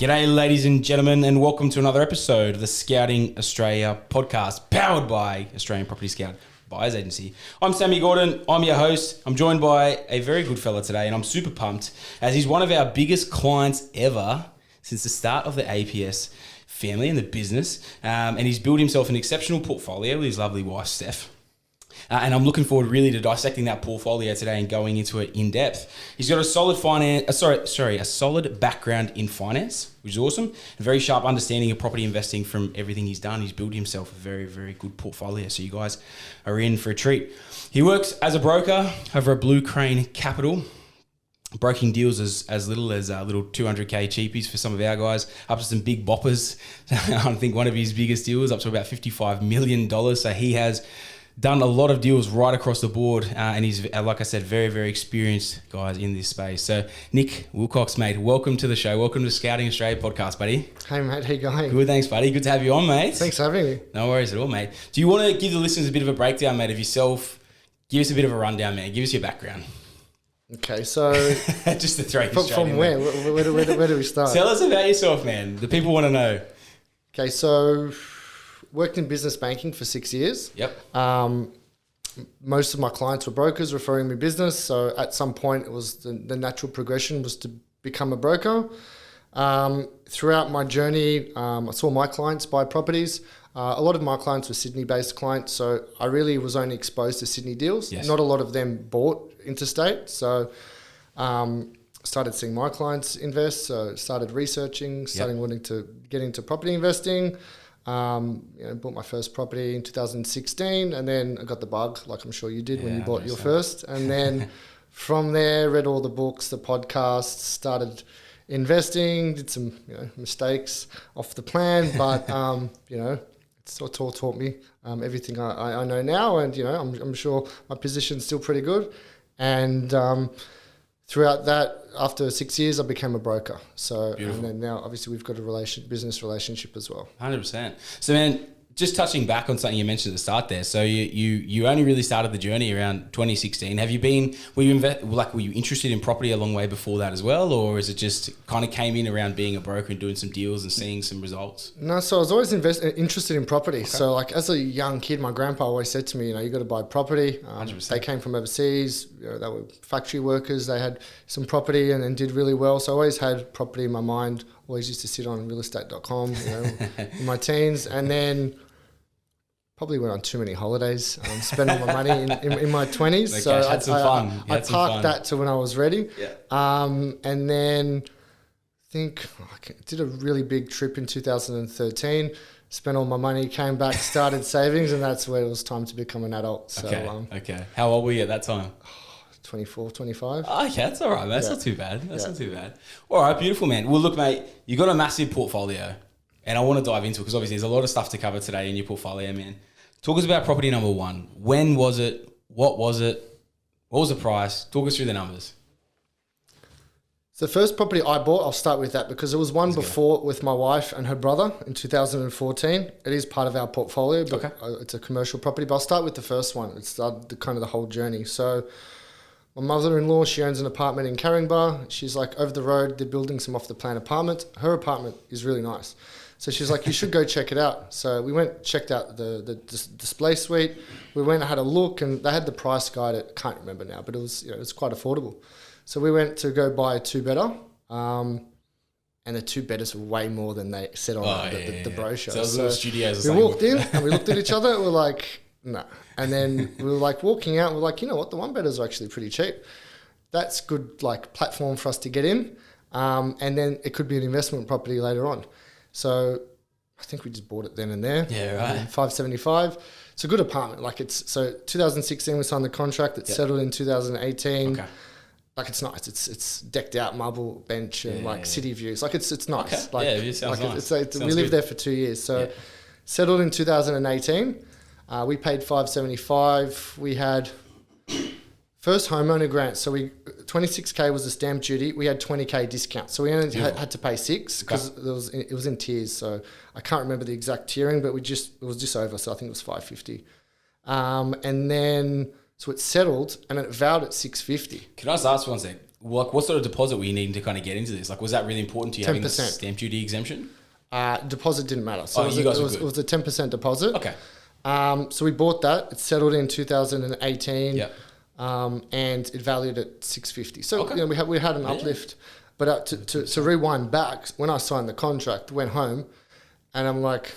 G'day, ladies and gentlemen, and welcome to another episode of the Scouting Australia podcast, powered by Australian Property Scout Buyers Agency. I'm Sammy Gordon. I'm your host. I'm joined by a very good fella today, and I'm super pumped as he's one of our biggest clients ever since the start of the APS family and the business, and he's built himself an exceptional portfolio with his lovely wife, Steph. And I'm looking forward really to dissecting that portfolio today and going into it in depth. He's got a solid a solid background in finance, which is awesome. A very sharp understanding of property investing from everything he's done. He's built himself a very, very good portfolio. So you guys are in for a treat. He works as a broker over at Blue Crane Capital, broking deals as little as little 200k cheapies for some of our guys, up to some big boppers. I think one of his biggest deals up to about $55 million. So he has done a lot of deals right across the board, and he's, like I said, very, very experienced guys in this space. So, Nick Wilcox, mate, welcome to the show. Welcome to Scouting Australia podcast, buddy. Hey, mate, how you going? Good, thanks, buddy. Good to have you on, mate. Thanks for having me. No worries at all, mate. Do you want to give the listeners a bit of a breakdown, mate, of yourself? Give us a bit of a rundown, man. Give us your background. Okay, so just to throw you straight from in where? There. Where do we start? Tell us about yourself, man. The people want to know. Okay, so worked in business banking for 6 years. Yep. Most of my clients were brokers referring me business. So at some point, it was the natural progression was to become a broker. Throughout my journey, I saw my clients buy properties. A lot of my clients were Sydney-based clients, so I really was only exposed to Sydney deals. Yes. Not a lot of them bought interstate. So started seeing my clients invest, so started researching, wanting to get into property investing. Bought my first property in 2016, and then I got the bug, like I'm sure you did when you bought your first. And then from there, read all the books, the podcasts, started investing, did some mistakes off the plan, but it's all taught me everything I know now, and I'm sure my position's still pretty good. And throughout that, after 6 years, I became a broker. So, beautiful. And then now, obviously, we've got a business relationship as well. 100%. So, man, just touching back on something you mentioned at the start there. So, you only really started the journey around 2016. Were you interested in property a long way before that as well, or is it just kind of came in around being a broker and doing some deals and seeing some results? No, so I was always interested in property. Okay. So, like as a young kid, my grandpa always said to me, you got to buy property. 100%. They came from overseas. They were factory workers. They had some property and did really well. So I always had property in my mind. Always used to sit on realestate.com, in my teens, and then probably went on too many holidays, spent all my money in my 20s. Okay, so had some fun. I parked that to when I was ready. Yeah. And then I did a really big trip in 2013, spent all my money, came back, started savings, and that's where it was time to become an adult. So, okay. How old were you at that time? 24, 25. Oh, okay, that's all right, man. That's not too bad. Not too bad. All right, beautiful, man. Well, look, mate, you got a massive portfolio, and I want to dive into it because obviously there's a lot of stuff to cover today in your portfolio, man. Talk us about property number one. When was it? What was it? What was the price? Talk us through the numbers. So the first property I bought, I'll start with that because it was one before with my wife and her brother in 2014. It is part of our portfolio, but it's a commercial property. But I'll start with the first one. It started the whole journey. So my mother-in-law, she owns an apartment in Caringbah. She's like, over the road, they're building some off-the-plan apartments. Her apartment is really nice. So she's like, you should go check it out. So we went, checked out the display suite. We went and had a look, and they had the price guide. I can't remember now, but it was it was quite affordable. So we went to go buy a two-bedder, and the two-bedders were way more than they said on the brochure. So it was little studios or we something. walked in, and we looked at each other, and we're like, no. And then we were like walking out, and we're like, you know what, the one-bedders are actually pretty cheap. That's good platform for us to get in, and then it could be an investment property later on. So I think we just bought it then and there. Yeah, right. $575. It's a good apartment. 2016 we signed the contract. It settled in 2018. Okay. It's nice. It's decked out, marble bench and city views. It's nice. Okay. It sounds nice. We lived there for 2 years. So settled in 2018. We paid $575. We had first homeowner grant. So 26K was the stamp duty. We had 20K discount. So we only had to pay $6 because it was in tiers. So I can't remember the exact tiering, but it was just over. So I think it was $550. And then so it settled and it vowed at $650. Can I just ask one thing? like, what sort of deposit were you needing to kind of get into this? Like, was that really important to you having the 10%. stamp duty exemption? Deposit didn't matter. So you guys were good. it was a 10% deposit. Okay. So we bought that. It settled in 2018. Yeah. And it valued at 650. So Okay. you know, we had an uplift. But to rewind back, when I signed the contract, went home, and I'm like,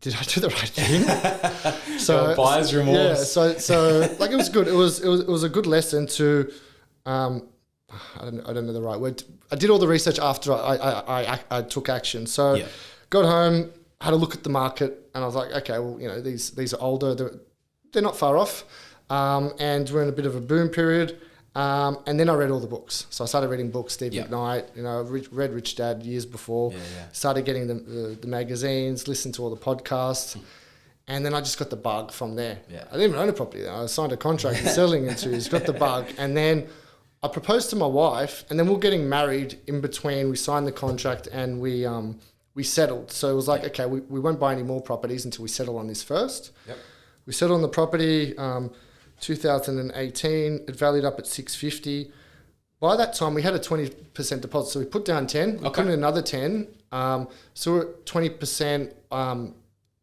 did I do the right thing? So buyer's remorse. Yeah. So like it was good. It was a good lesson to. I don't know the right word. I did all the research after I took action. So got home, had a look at the market, and I was like, okay, well, you know, these are older. They're not far off, and we're in a bit of a boom period. And then I read all the books. So I started reading books, Steve McKnight, you know, read Rich Dad years before, started getting the magazines, listened to all the podcasts, and then I just got the bug from there. Yeah. I didn't even own a property then. I signed a contract and selling into it, got the bug. And then I proposed to my wife, and then we were getting married in between. We signed the contract and we settled. So it was like, okay, we won't buy any more properties until we settle on this first. Yep. We settled on the property, 2018, it valued up at 650. By that time, we had a 20% deposit, so we put down 10. We put in another 10, so we're at 20%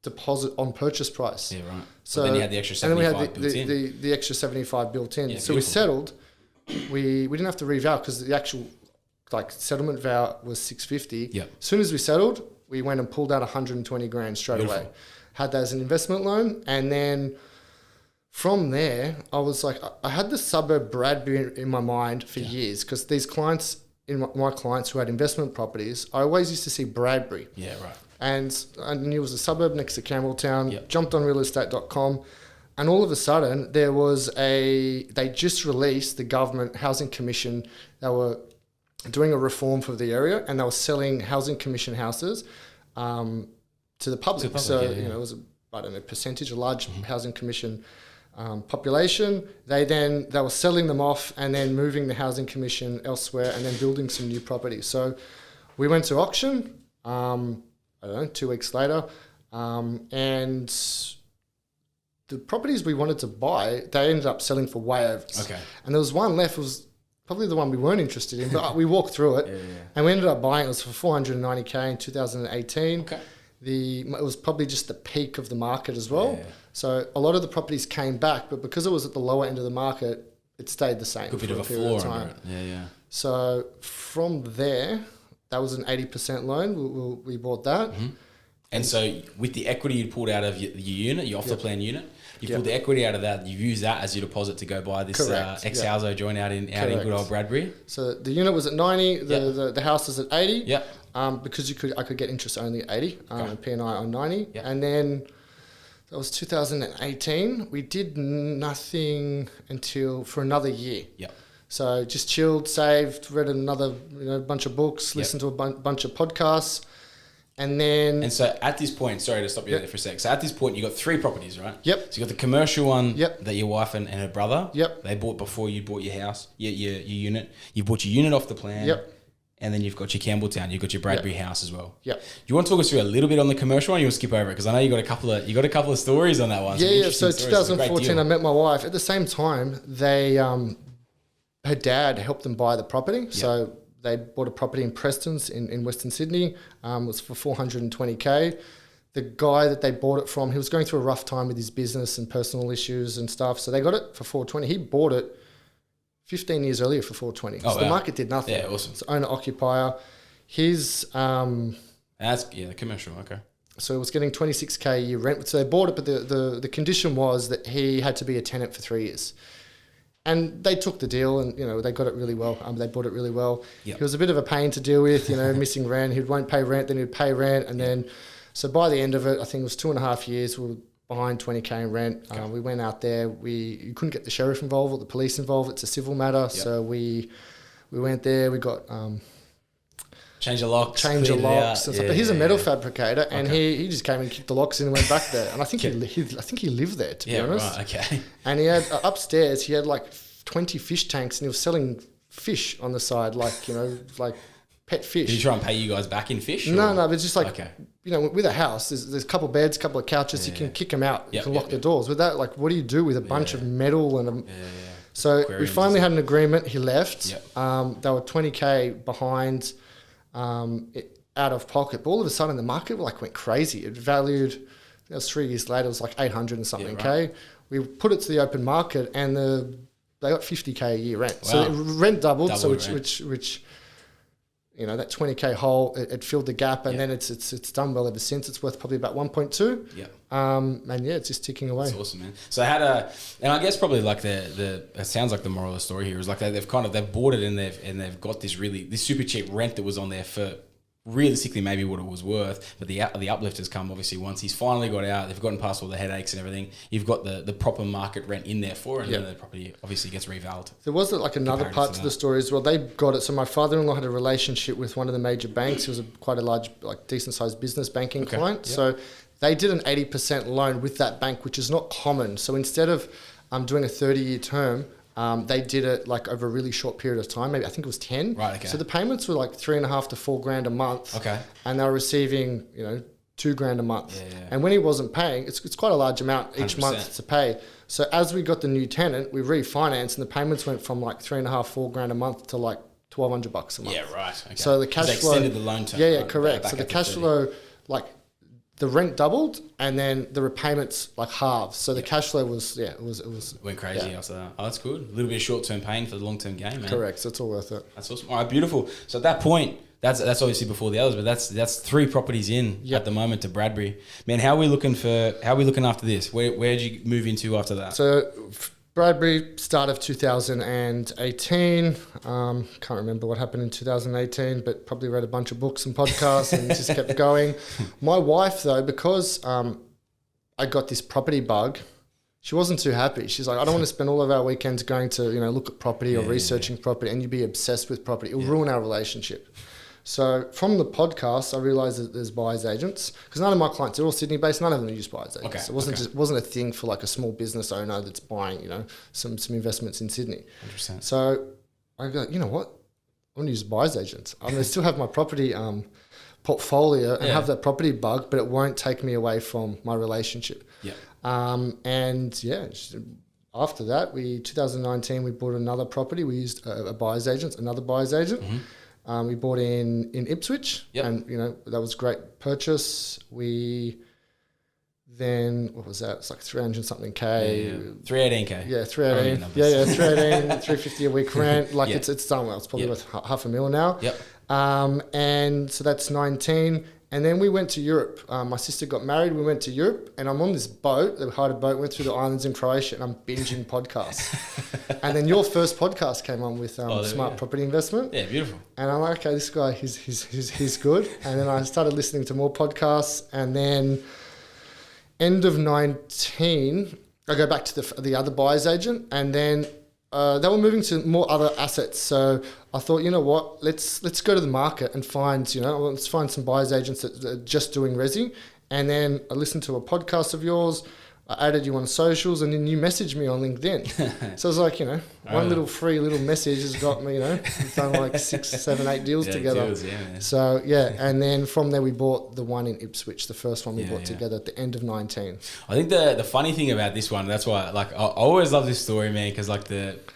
deposit on purchase price. Yeah, right. So then you had the extra 75 built in. And then we had the extra 75 built in. So we settled. We didn't have to revow because the actual settlement vow was 650. Yeah. As soon as we settled, we went and pulled out 120 grand straight away. Had that as an investment loan, and then from there, I was like, I had the suburb Bradbury in my mind for years because these clients, my clients who had investment properties, I always used to see Bradbury. Yeah, right. And I knew it was a suburb next to Campbelltown, jumped on realestate.com, and all of a sudden there was they just released the government housing commission. They were doing a reform for the area, and they were selling housing commission houses to the public. You know, it was a percentage, a large housing commission population. They were selling them off and then moving the housing commission elsewhere and then building some new properties. So we went to auction, 2 weeks later, and the properties we wanted to buy, they ended up selling for way overs. Okay. And there was one left, it was probably the one we weren't interested in, but we walked through it and we ended up buying it. It was for 490K in 2018. Okay. It was probably just the peak of the market as well. Yeah. So a lot of the properties came back, but because it was at the lower end of the market, it stayed the same. Good bit of a floor under it. Yeah. So from there, that was an 80% loan. We bought that. Mm-hmm. And so with the equity you pulled out of your unit, your off-the-plan unit, you pulled the equity out of that, you used that as your deposit to go buy this ex-houso joint out in good old Bradbury. So the unit was at 90, the house was at 80. Yeah. Because I could get interest only at 80, and P&I on 90. Yep. And then that was 2018. We did nothing for another year. Yep. So just chilled, saved, read another bunch of books, listened to a bunch of podcasts. And so at this point, sorry to stop you there for a sec. So at this point, you got 3 properties, right? Yep. So you got the commercial one that your wife and her brother, yep, they bought before you bought your house, your unit. You bought your unit off the plan. Yep. And then you've got your Campbelltown, you've got your Bradbury house as well. Yep. You want to talk us through a little bit on the commercial one? You'll skip over it because I know you got a couple of stories on that one. Yeah. So 2014, I met my wife. At the same time, her dad helped them buy the property. Yep. So they bought a property in Preston's in Western Sydney. It was for 420K. The guy that they bought it from, he was going through a rough time with his business and personal issues and stuff. So they got it for 420. He bought it 15 years earlier for 420. So the market did nothing. Yeah, awesome. It's owner-occupier. His... That's the commercial, okay. So it was getting 26K a year rent. So they bought it, but the condition was that he had to be a tenant for 3 years. And they took the deal and, they got it really well. They bought it really well. Yep. He was a bit of a pain to deal with, missing rent. He won't pay rent, then he'd pay rent. And then, so by the end of it, I think it was 2.5 years, we were behind 20K in rent. Okay. We went out there. You couldn't get the sheriff involved or the police involved. It's a civil matter. Yep. So we went there. We got... Change the locks. And stuff. But he's a metal fabricator, and he just came and kicked the locks in and went back there. And I think he lived there, to be honest. Right, okay. And he had upstairs. He had like 20 fish tanks, and he was selling fish on the side, like pet fish. Did he try and pay you guys back in fish? No, but it's just like with a house, there's a couple of beds, a couple of couches. You can kick them out. You can lock the doors. With that, what do you do with a bunch of metal and? So we Aquariums finally had an agreement. He left. Yep. They were 20K behind out of pocket. But all of a sudden, the market went crazy. It valued, it was 3 years later, it was like 800 and something K. We put it to the open market and they got 50K a year rent. Wow. So rent doubled. So rent. which that 20K hole, it filled the gap, and then it's done well ever since. It's worth probably about 1.2. Yeah. And it's just ticking away. That's awesome, man. So and I guess probably like it sounds like the moral of the story here is like they've bought it and they've got this super cheap rent that was on there for realistically maybe what it was worth, but the uplift has come obviously once he's finally got out. They've gotten past all the headaches and everything. You've got the proper market rent in there for it, and then the property obviously gets revalued. There was another part to the story as well. They got it. So my father-in-law had a relationship with one of the major banks. He was quite a large, decent sized business banking client. Yep. So they did an 80% loan with that bank, which is not common. So instead of doing a 30-year term, they did it over a really short period of time. Maybe I think it was 10. Right. Okay. So the payments were $3,500 to $4,000 a month. Okay. And they were receiving $2,000 a month. Yeah. And when he wasn't paying, it's quite a large amount each 100%. month to pay. So as we got the new tenant, we refinanced, and the payments went from $3,500, $4,000 a month to $1,200 a month. Yeah. Right. Okay. So the cash flow extended the loan term. Yeah. Correct. So the cash flow, the rent doubled, and then the repayments halved. So the cash flow was it went crazy after that. Oh, that's good. A little bit of short-term pain for the long-term game, man. Correct. So it's all worth it. That's awesome. All right, beautiful. So at that point, that's obviously before the others, but that's 3 properties in at the moment to Bradbury. Man, how are we looking after this? Where did you move into after that? So Bradbury, start of 2018. Can't remember what happened in 2018, but probably read a bunch of books and podcasts and just kept going. My wife, though, because I got this property bug, she wasn't too happy. She's like, I don't want to spend all of our weekends going to look at property or researching property, and you be obsessed with property. It'll ruin our relationship. So from the podcast, I realised that there's buyer's agents, because none of my clients, they're all Sydney-based, none of them use buyer's agents. Okay, It wasn't a thing for a small business owner that's buying, some investments in Sydney. 100%. So I go, you know what? I'm going to use buyer's agents. I'm going to still have my property portfolio and have that property bug, but it won't take me away from my relationship. Yeah. After that, 2019, we bought another property. We used another buyer's agent. Mm-hmm. We bought in Ipswich, and that was a great purchase. We then, what was that? It's 300 something K. 318K. Yeah, 318. 318, 350 a week rent. It's done well. It's probably worth $500,000 now. Yep. And so that's 19. And then we went to Europe. My sister got married. We went to Europe, and I'm on this boat. We hired a boat, went through the islands in Croatia, and I'm binging podcasts. And then your first podcast came on with Smart Property Investment. Yeah, beautiful. And I'm like, okay, this guy, he's good. And then I started listening to more podcasts, and then end of 19, I go back to the other buyer's agent, and then they were moving to more other assets. So I thought, you know what, let's go to the market and let's find some buyer's agents that are just doing resi. And then I listened to a podcast of yours. I added you on socials, and then you messaged me on LinkedIn. So I was like, one little free little message has got me, we've done 6, 7, 8 deals together. Man. So and then from there we bought the one in Ipswich, the first one we bought together at the end of 19. I think the funny thing about this one, that's why I always love this story, man, because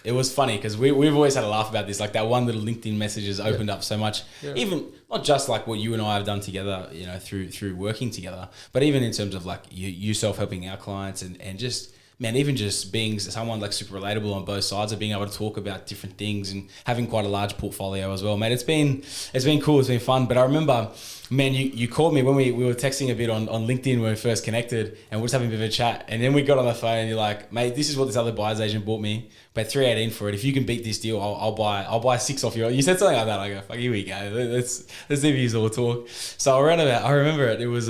it was funny because we've always had a laugh about this. That one little LinkedIn message has opened up so much, even not just what you and I have done together, through working together, but even in terms of you self-helping our clients and just, man, even just being someone super relatable on both sides of being able to talk about different things and having quite a large portfolio as well, mate. It's been cool. It's been fun. But I remember, man, you called me when we were texting a bit on LinkedIn when we first connected, and we were just having a bit of a chat. And then we got on the phone and you're like, mate, this is what this other buyer's agent bought me. Paid $318 for it. If you can beat this deal, I'll buy 6 off you. You said something like that. I go, fuck, here we go. Let's see if you all talk. So I remember it. It was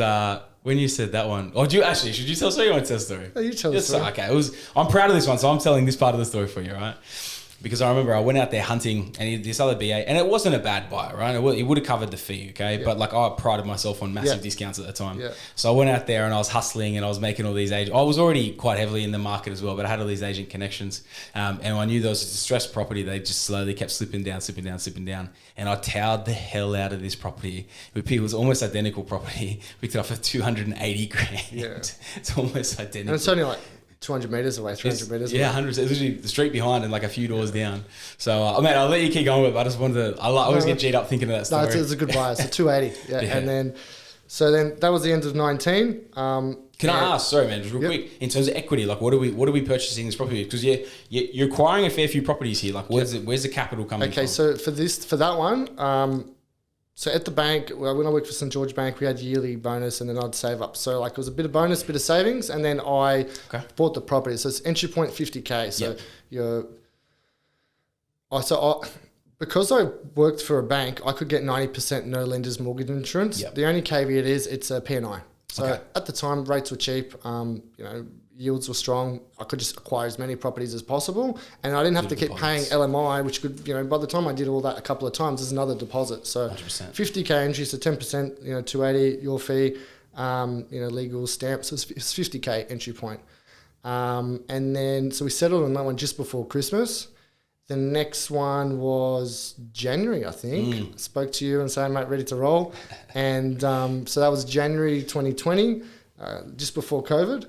when you said that one. Or should you tell a story or you want to tell a story? No, you tell the story. Okay, I'm proud of this one, so I'm telling this part of the story for you, right? Because I remember I went out there hunting, and this other BA, and it wasn't a bad buy, right? It would have covered the fee, okay? Yeah. But I prided myself on massive discounts at the time. Yeah. So I went out there and I was hustling and I was making all these agents. I was already quite heavily in the market as well, but I had all these agent connections. And I knew there was a distressed property. They just slowly kept slipping down. And I towered the hell out of this property. It was almost identical property. Picked it up for $280,000. Yeah. It's almost identical. And it's only 200 meters away, 300 meters away. Yeah, 100. It's literally the street behind and like a few doors down. So, I'll let you keep going with it. But I just wanted to. I always get G'd up thinking of that story. No, it's a good buy. It's a 280. Yeah. And then that was the end of 19. Can I ask? Sorry, man, just real quick. In terms of equity, like what are we purchasing this property? Because you're acquiring a fair few properties here. Like, where's the capital coming from? Okay, so for that one. So at the bank, when I worked for St. George Bank, we had yearly bonus and then I'd save up. So like it was a bit of bonus, bit of savings, and then I bought the property. So it's entry point 50K. So because I worked for a bank, I could get 90% no lender's mortgage insurance. Yep. The only caveat is it's a P&I. So at the time, rates were cheap. Yields were strong. I could just acquire as many properties as possible, and I didn't have to keep paying LMI, which could, by the time I did all that a couple of times, there's another deposit. So 100%. 50K entry, so 10%, 280 your fee, legal stamp. So it's 50K entry point. And then so we settled on that one just before Christmas. The next one was January, I think. Spoke to you and saying, mate, ready to roll. And so that was January 2020, just before COVID.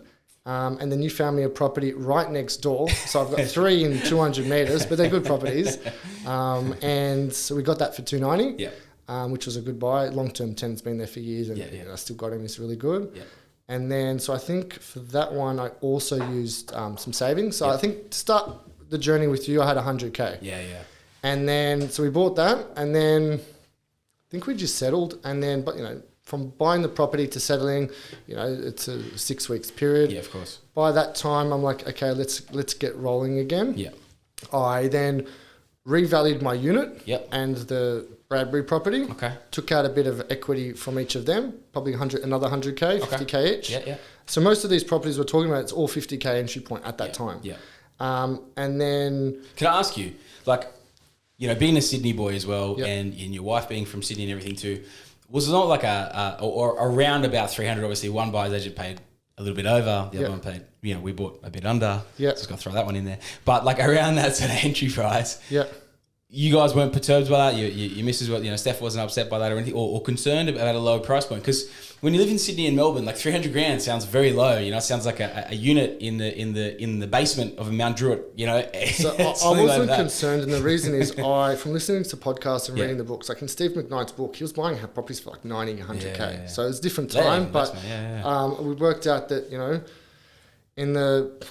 And then you found me a property right next door. So I've got 3 in 200 metres, but they're good properties. And so we got that for 290, which was a good buy. Long-term tenant's been there for years and I still got him. It's really good. Yeah. And then, so I think for that one, I also used some savings. So I think to start the journey with you, I had 100K. Yeah. And then, so we bought that and then I think we just settled and then, but from buying the property to settling, it's a 6 weeks period. Yeah, of course. By that time, I'm like, okay, let's get rolling again. Yeah. I then revalued my unit and the Bradbury property. Okay. Took out a bit of equity from each of them, probably another 100K, 50K each. Yeah. So most of these properties we're talking about, it's all 50K entry point at that time. Yeah. And then... Can I ask you, like, being a Sydney boy as well and your wife being from Sydney and everything too, was it not like or around about 300? Obviously, one buyer's agent paid a little bit over, the other one paid, we bought a bit under. Yeah. Just got to throw that one in there. But like around that sort of entry price, you guys weren't perturbed by that? Your missus, Steph wasn't upset by that or anything, or concerned about a lower price point? Because when you live in Sydney and Melbourne, like 300 grand sounds very low. It sounds like a unit in the basement of a Mount Druitt. So I wasn't concerned, and the reason is from listening to podcasts and reading the books, like in Steve McKnight's book, he was buying properties for like 90, 100K. Yeah. So it's a different time, but we worked out that in the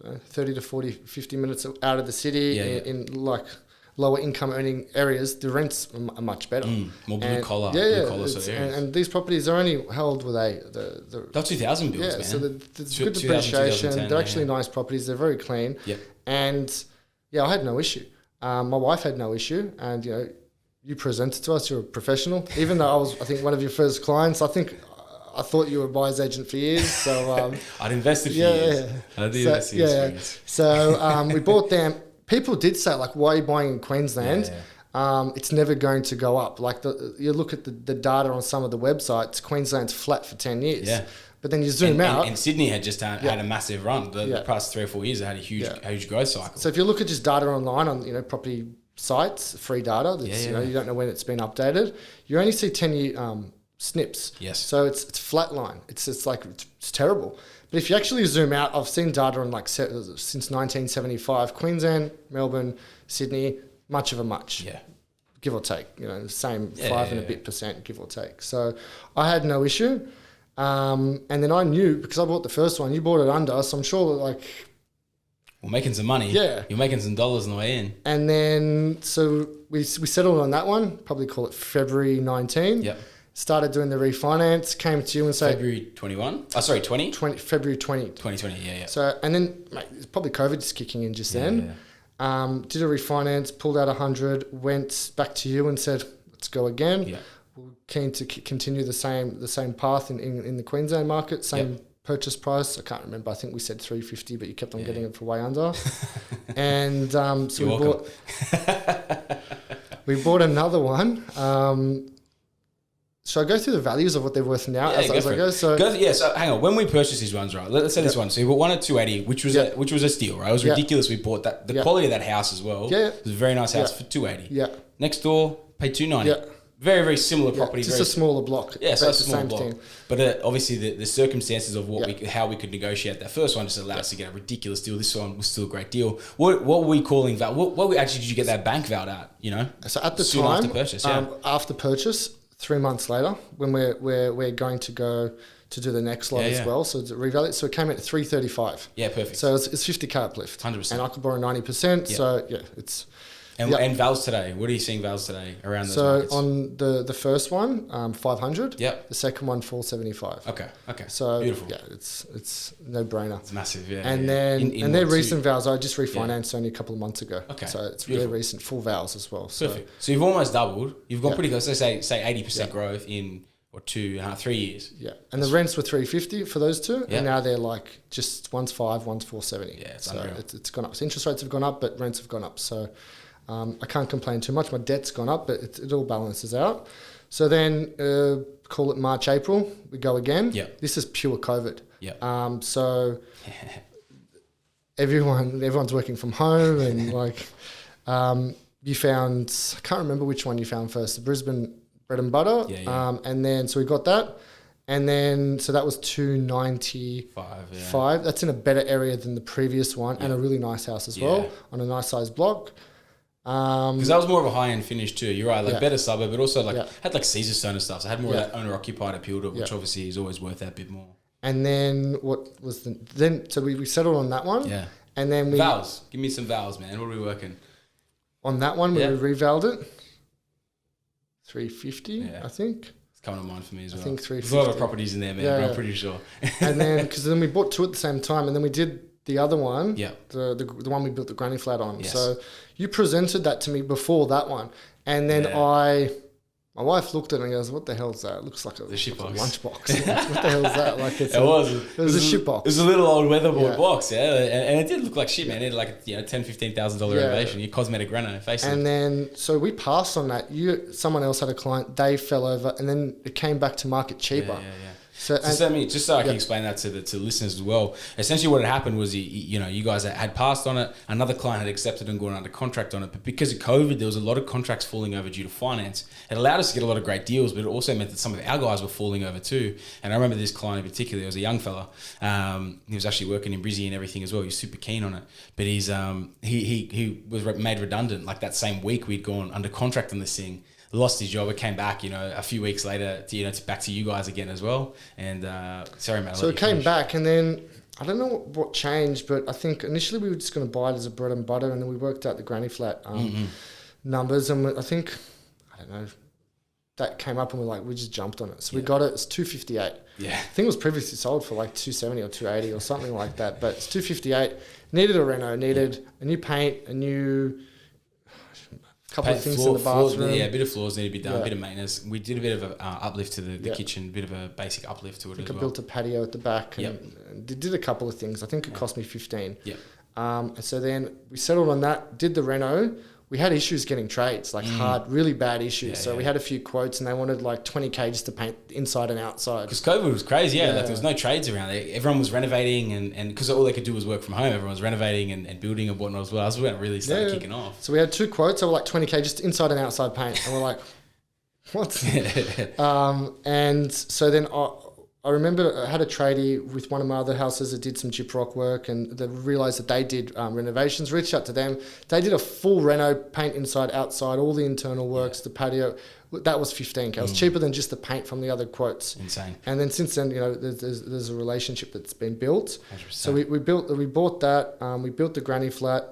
30 to 40, 50 minutes out of the city, in like lower income earning areas, the rents are much better. More blue collar sort of areas. And these properties are only, how old were they? They're 2000 builds, man. So there's good depreciation. They're actually nice properties. They're very clean. Yep. And I had no issue. My wife had no issue. And, you presented to us, you're a professional. Even though I was, I think, one of your first clients, I thought you were a buyer's agent for years. So I'd invested for years. I did invest for years. So we bought them. People did say, like, why are you buying in Queensland? It's never going to go up. Like, you look at the data on some of the websites, Queensland's flat for 10 years. Yeah. But then you zoom out. And Sydney had just had a massive run. The past 3 or 4 years, they had a huge growth cycle. So if you look at just data online on, property sites, free data, that's, you don't know when it's been updated, you only see 10-year snips. Yes. So it's flatline. It's like, it's terrible. But if you actually zoom out, I've seen data on since 1975, Queensland, Melbourne, Sydney, much of a much. Yeah. Give or take, the same 5 and a bit %, give or take. So I had no issue. And then I knew, because I bought the first one, you bought it under, so I'm sure that we're making some money. Yeah. You're making some dollars on the way in. And then, so we settled on that one, probably call it February 19. Yep. Started doing the refinance, came to you and said... February 21? Oh, sorry, 20? February 20. 2020, yeah. So, and then, mate, it's probably COVID just kicking in just then. Yeah. Did a refinance, pulled out 100, went back to you and said, let's go again. Yeah. We're keen to continue the same path in the Queensland market, same purchase price. I can't remember. I think we said 350, but you kept on getting it for way under. And so we bought another one. Should I go through the values of what they're worth now as I go? So hang on. When we purchased these ones, right? Let's say this one. So we bought one at 280, which was a steal, right? It was ridiculous. We bought that. The quality of that house as well. Yeah. It was a very nice house for 280. Yeah. Next door, paid 290. Yeah. very, very similar property. Just very a smaller block. Yeah, so it's the a small same block. thing. But obviously the circumstances of how we could negotiate that first one just allowed us to get a ridiculous deal. This one was still a great deal. What were we calling val? What actually did you get that bank valued at? You know, so at the soon time, after purchase, after purchase, 3 months later, when we're going to go to do the next lot as well, so to revalue. So it came at 335. Yeah, perfect. So it's 50k uplift, 100%, and I could borrow 90%. So it's. And vals today, what are you seeing vals today around those So markets? on the first one, 500. Yep. The second one, 475. Okay. So beautiful. Yeah, it's no brainer. It's massive, yeah. And then they're recent vals. I just refinanced only a couple of months ago. Okay. So it's beautiful. really recent, full vals as well. So, perfect. So you've almost doubled. You've gone pretty close. So say 80% growth in 3 years. Yeah, and the rents were 350 for those two, Yeah. and now they're like just one's 5, one's 470. Yeah, it's so unreal. it's gone up. So interest rates have gone up, but rents have gone up. So I can't complain too much. My debt's gone up, but it all balances out. So then call it March, April, we go again. Yeah. This is pure COVID. Yeah. So everyone's working from home, and like you found, I can't remember which one you found first, the Brisbane bread and butter. Yeah. And then, so we got that. And then, so that was 295. Yeah. That's in a better area than the previous one, and a really nice house as well, on a nice sized block. Because that was more of a high end finish too. You're right, like better suburb, but also had like Caesarstone and stuff. So it had more of that owner occupied appeal to it, which obviously is always worth that bit more. And then what was so we settled on that one. Yeah. And then vals. Give me some vals, man. What are we working? On that one, we revaled it. 350, I think. It's coming to mind for me as well. I think 350. There's a lot of properties in there, man. But I'm pretty sure. And then, because then we bought two at the same time, and then we did the other one, the one we built the granny flat on. Yes. So you presented that to me before that one, and then my wife looked at it and goes, "What the hell is that? It looks like a lunchbox. What the hell is that?" Like it was a shit box. It was a little old weatherboard box, and it did look like shit, man. It had like $10,000-$15,000 renovation, your cosmetic reno, facing. And then so we passed on that. Someone else had a client, they fell over, and then it came back to market cheaper. Yeah. So just so I can explain that to listeners as well. Essentially, what had happened was you guys had passed on it. Another client had accepted and gone under contract on it. But because of COVID, there was a lot of contracts falling over due to finance. It allowed us to get a lot of great deals, but it also meant that some of our guys were falling over too. And I remember this client in particular. He was a young fella. He was actually working in Brizzy and everything as well. He was super keen on it. But he was made redundant. Like that same week, we'd gone under contract on this thing. Lost his job. It came back, a few weeks later, back to you guys again as well. And sorry, Matt. So it came back, and then I don't know what changed, but I think initially we were just going to buy it as a bread and butter, and then we worked out the granny flat numbers, and I think that came up, and we just jumped on it. So we got it. It's 258. Yeah, I think it was previously sold for like 270 or 280 or something like that. But it's 258. Needed a reno. Needed a new paint, a new. Couple of things in the bathroom. A bit of floors need to be done, a bit of maintenance. We did a bit of a uplift to the kitchen, a bit of a basic uplift to it as well. I built a patio at the back and did a couple of things. I think it cost me 15. And so then we settled on that, did the reno. We had issues getting trades, really bad issues. We had a few quotes, and they wanted like 20K just to paint inside and outside. Because COVID was crazy, like there was no trades around. Everyone was renovating, and because all they could do was work from home, everyone was renovating and building and whatnot as well. That's when it really started kicking off. So we had 2 quotes, that were like 20K just inside and outside paint. And we're like, what? And so then I remember I had a tradie with one of my other houses that did some gyprock work, and they realised that they did renovations. Reached out to them. They did a full reno, paint inside, outside, all the internal works, the patio. That was 15K. It was cheaper than just the paint from the other quotes. Insane. And then since then, there's a relationship that's been built. 100%. So we bought that. We built the granny flat.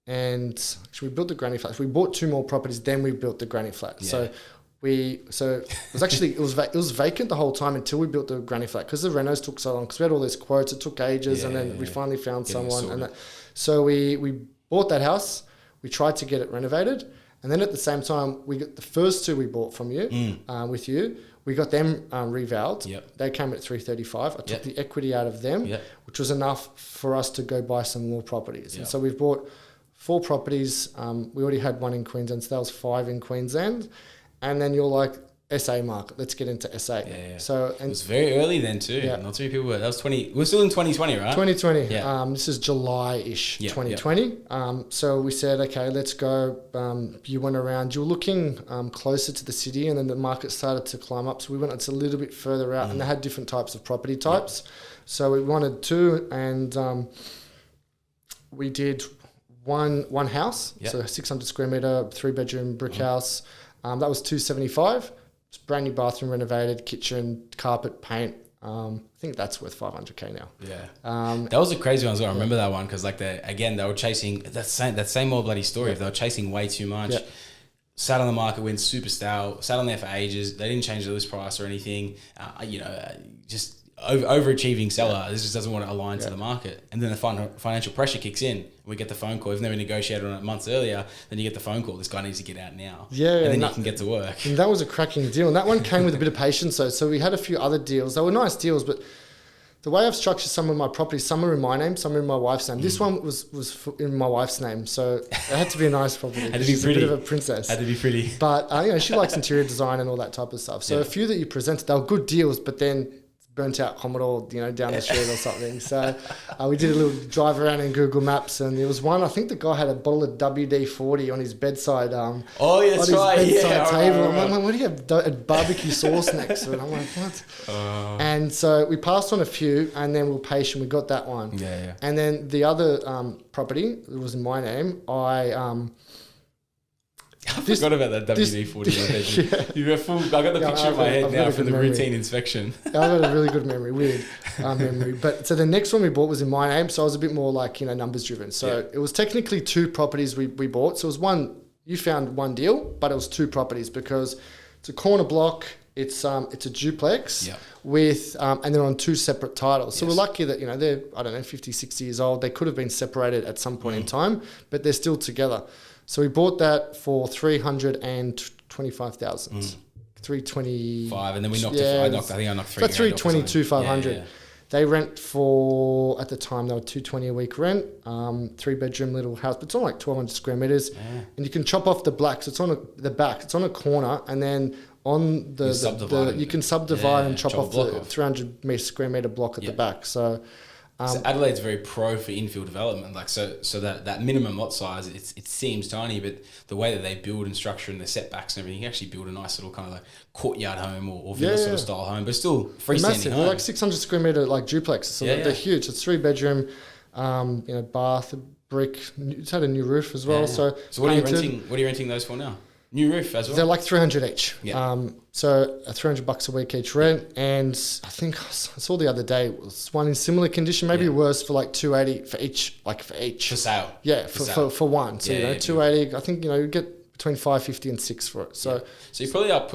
And actually, we built the granny flat. We bought 2 more properties, then we built the granny flat. Yeah. So it was actually it was vacant the whole time until we built the granny flat, because the renos took so long, because we had all these quotes. It took ages, and then we finally found someone. And so we bought that house. We tried to get it renovated, and then at the same time we got the first 2 we bought from you with you. We got them revaled. They came at 335. I took the equity out of them, which was enough for us to go buy some more properties. And so we've bought 4 properties. We already had 1 in Queensland, so that was 5 in Queensland. And then you're like, SA market. Let's get into SA. Yeah. So it was very early then too. Yeah. Not too many people were. That was 20. We're still in 2020, right? 2020. Yeah. This is July-ish, 2020. So we said, okay, let's go. You went around. You were looking closer to the city, and then the market started to climb up. So we went. It's a little bit further out, and they had different types of property types. So we wanted two, and we did one house. So 600 square meter, 3-bedroom brick house. That was $275. It's brand new bathroom, renovated, kitchen, carpet, paint. I think that's worth $500K now. Yeah. That was a crazy one as well. I remember that one because they were chasing that same old bloody story. If they were chasing way too much, sat on the market, went super stale, sat on there for ages. They didn't change the list price or anything. Just overachieving seller. This just doesn't want to align to the market. And then the financial pressure kicks in. We get the phone call. If never negotiated on it months earlier, then you get the phone call. This guy needs to get out now. Yeah. And then you can get to work. And that was a cracking deal. And that one came with a bit of patience though. So we had a few other deals. They were nice deals, but the way I've structured some of my properties, some are in my name, some are in my wife's name. This one was in my wife's name. So it had to be a nice property. Had to be She's pretty. a bit of a princess. Had to be pretty. But she likes interior design and all that type of stuff. So a few that you presented, they were good deals, but then burnt out Commodore, down the street or something. So we did a little drive around in Google Maps, and there was one, I think the guy had a bottle of WD-40 on his bedside. That's right. Bedside table. I'm like, what do you have a barbecue sauce next to it? I'm like, what? And so we passed on a few, and then we were patient. We got that one. Yeah. And then the other property that was in my name, I forgot about that WD-40. You were full. I got the picture in my head now from the routine inspection. I've got a really good memory, weird memory. But so the next one we bought was in my name, so I was a bit more like numbers driven. So it was technically two properties we bought. So it was one. You found one deal, but it was two properties because it's a corner block. It's a duplex with and they're on two separate titles. So we're lucky that they're 50, 60 years old. They could have been separated at some point in time, but they're still together. So we bought that for $325,000, 325, and then we knocked it. I knocked 3. So 322, 500. Yeah. They rent for at the time they were $220 a week rent, 3-bedroom little house, but it's on like 1,200 square meters, and you can chop off the blacks. It's on the back. It's on a corner, and then on you can subdivide and chop off the 300 square meter block at the back. So Adelaide's very pro for infill development, so that minimum lot size, it seems tiny, but the way that they build and structure and the setbacks and everything, you can actually build a nice little kind of like courtyard home or villa sort of style home, but still freestanding home. They're like 600 square meter like duplexes, so they're huge. It's 3-bedroom, bath, brick. It's had a new roof as well. Yeah. So what are you renting? What are you renting those for now? New roof as well? They're like 300 each. Yeah. So $300 a week each rent. And I think I saw the other day, it was one in similar condition, maybe worse, for like 280 for each. For sale. Yeah, for one. So, 280, I think, you get between 550 and 6 for it. So you're probably up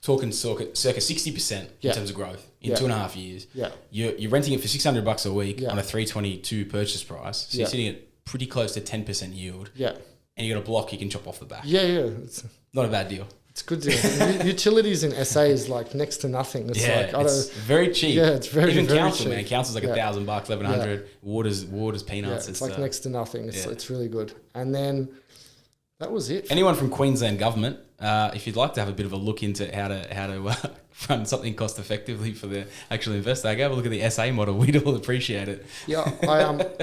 talking circa 60% in terms of growth in 2.5 years. Yeah. You're renting it for $600 a week on a 322 purchase price. So you're sitting at pretty close to 10% yield. Yeah. And you got a block you can chop off the back. Yeah. It's not a bad deal. It's good deal. Utilities in SA is like next to nothing. It's it's very cheap. Yeah, it's very, even very council, cheap. man. Council's like $1,000, 1,100. Water's peanuts. Yeah, it's like next to nothing. It's really good. And then that was it. Anyone from Queensland government, if you'd like to have a bit of a look into how to run something cost effectively for the actual investor, go have a look at the SA model. We'd all appreciate it. Yeah,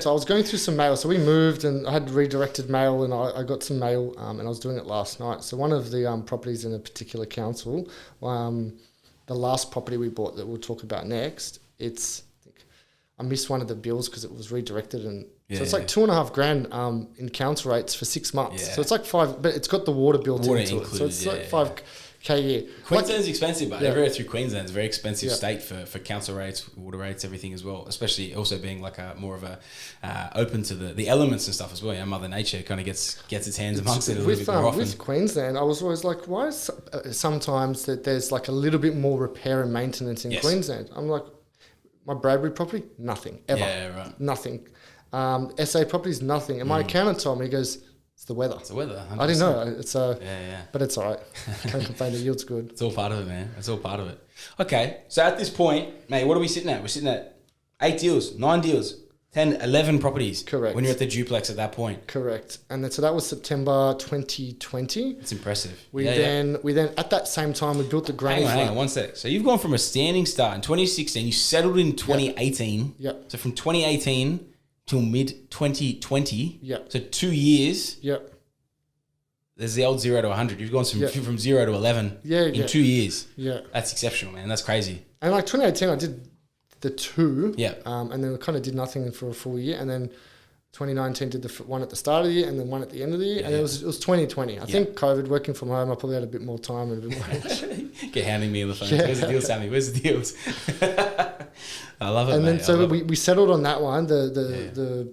so I was going through some mail. So we moved, and I had redirected mail, and I got some mail, and I was doing it last night. So one of the properties in a particular council, the last property we bought that we'll talk about next, I missed one of the bills because it was redirected, and so it's like $2,500 in council rates for 6 months. Yeah. So it's like $5, but it's got the water built into it. So it's like $5K a year. Queensland's expensive, but everywhere through Queensland's a very expensive state for council rates, water rates, everything as well. Especially also being like more of a open to the elements and stuff as well. Mother Nature kind of gets its hands amongst it a little bit more often. With Queensland, I was always like, why is sometimes that there's like a little bit more repair and maintenance in Queensland? I'm like, my Bradbury property, nothing ever. Yeah, right. Nothing. SA properties, nothing. And my accountant told me, he goes, it's the weather. It's the weather. 100%. I didn't know. It's but it's all right. Can't complain. The yield's good. It's all part of it, man. It's all part of it. Okay, so at this point, mate, what are we sitting at? We're sitting at 8 deals, 9 deals, 10, 11 properties. Correct. When you're at the duplex at that point. Correct. And then, so that was September 2020. It's impressive. We then at that same time we built the granny flat. Hang on 1 sec. So you've gone from a standing start in 2016. You settled in 2018. Yep. So from 2018 till mid 2020. Yep. So 2 years. Yep. There's the old 0 to 100. You've gone from 0 to 11 in 2 years. Yeah. That's exceptional, man. That's crazy. And like 2018, I did the 2. Yeah. And then we kind of did nothing for a full year. And then 2019 did the one at the start of the year and then one at the end of the year. And it was 2020. I think COVID, working from home, I probably had a bit more time and a bit more. Get handing me on the phone. Where's the deal, Sammy? Where's the deals? I love it, and mate. then so we settled on that one, the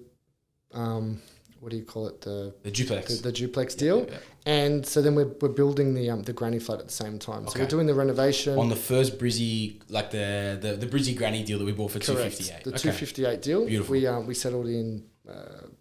what do you call it? The duplex. The duplex deal. Yeah. And so then we're building the granny flat at the same time. So we're doing the renovation. On the first Brizzy, like the Brizzy granny deal that we bought for $258. The $258 deal. Beautiful. We settled in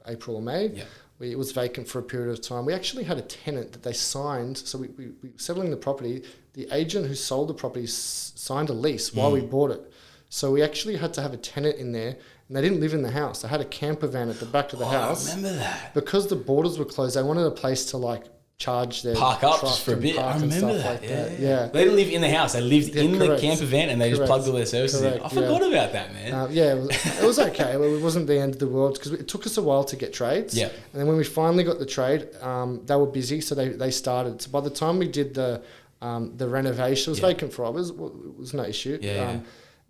April or May. Yeah. It was vacant for a period of time. We actually had a tenant that they signed. So we settling the property. The agent who sold the property signed a lease while we bought it. So we actually had to have a tenant in there, and they didn't live in the house. They had a camper van at the back of the house. I remember that. Because the borders were closed, they wanted a place to like charge their park up truck just for a and bit. park I and remember stuff that. like that. They didn't live in the house. They lived in the camper van, and they just plugged all their services in. I forgot about that, man. It was okay. It wasn't the end of the world because it took us a while to get trades. Yeah. And then when we finally got the trade, they were busy, so they started. So by the time we did the renovation, it was vacant for hours. It was no issue.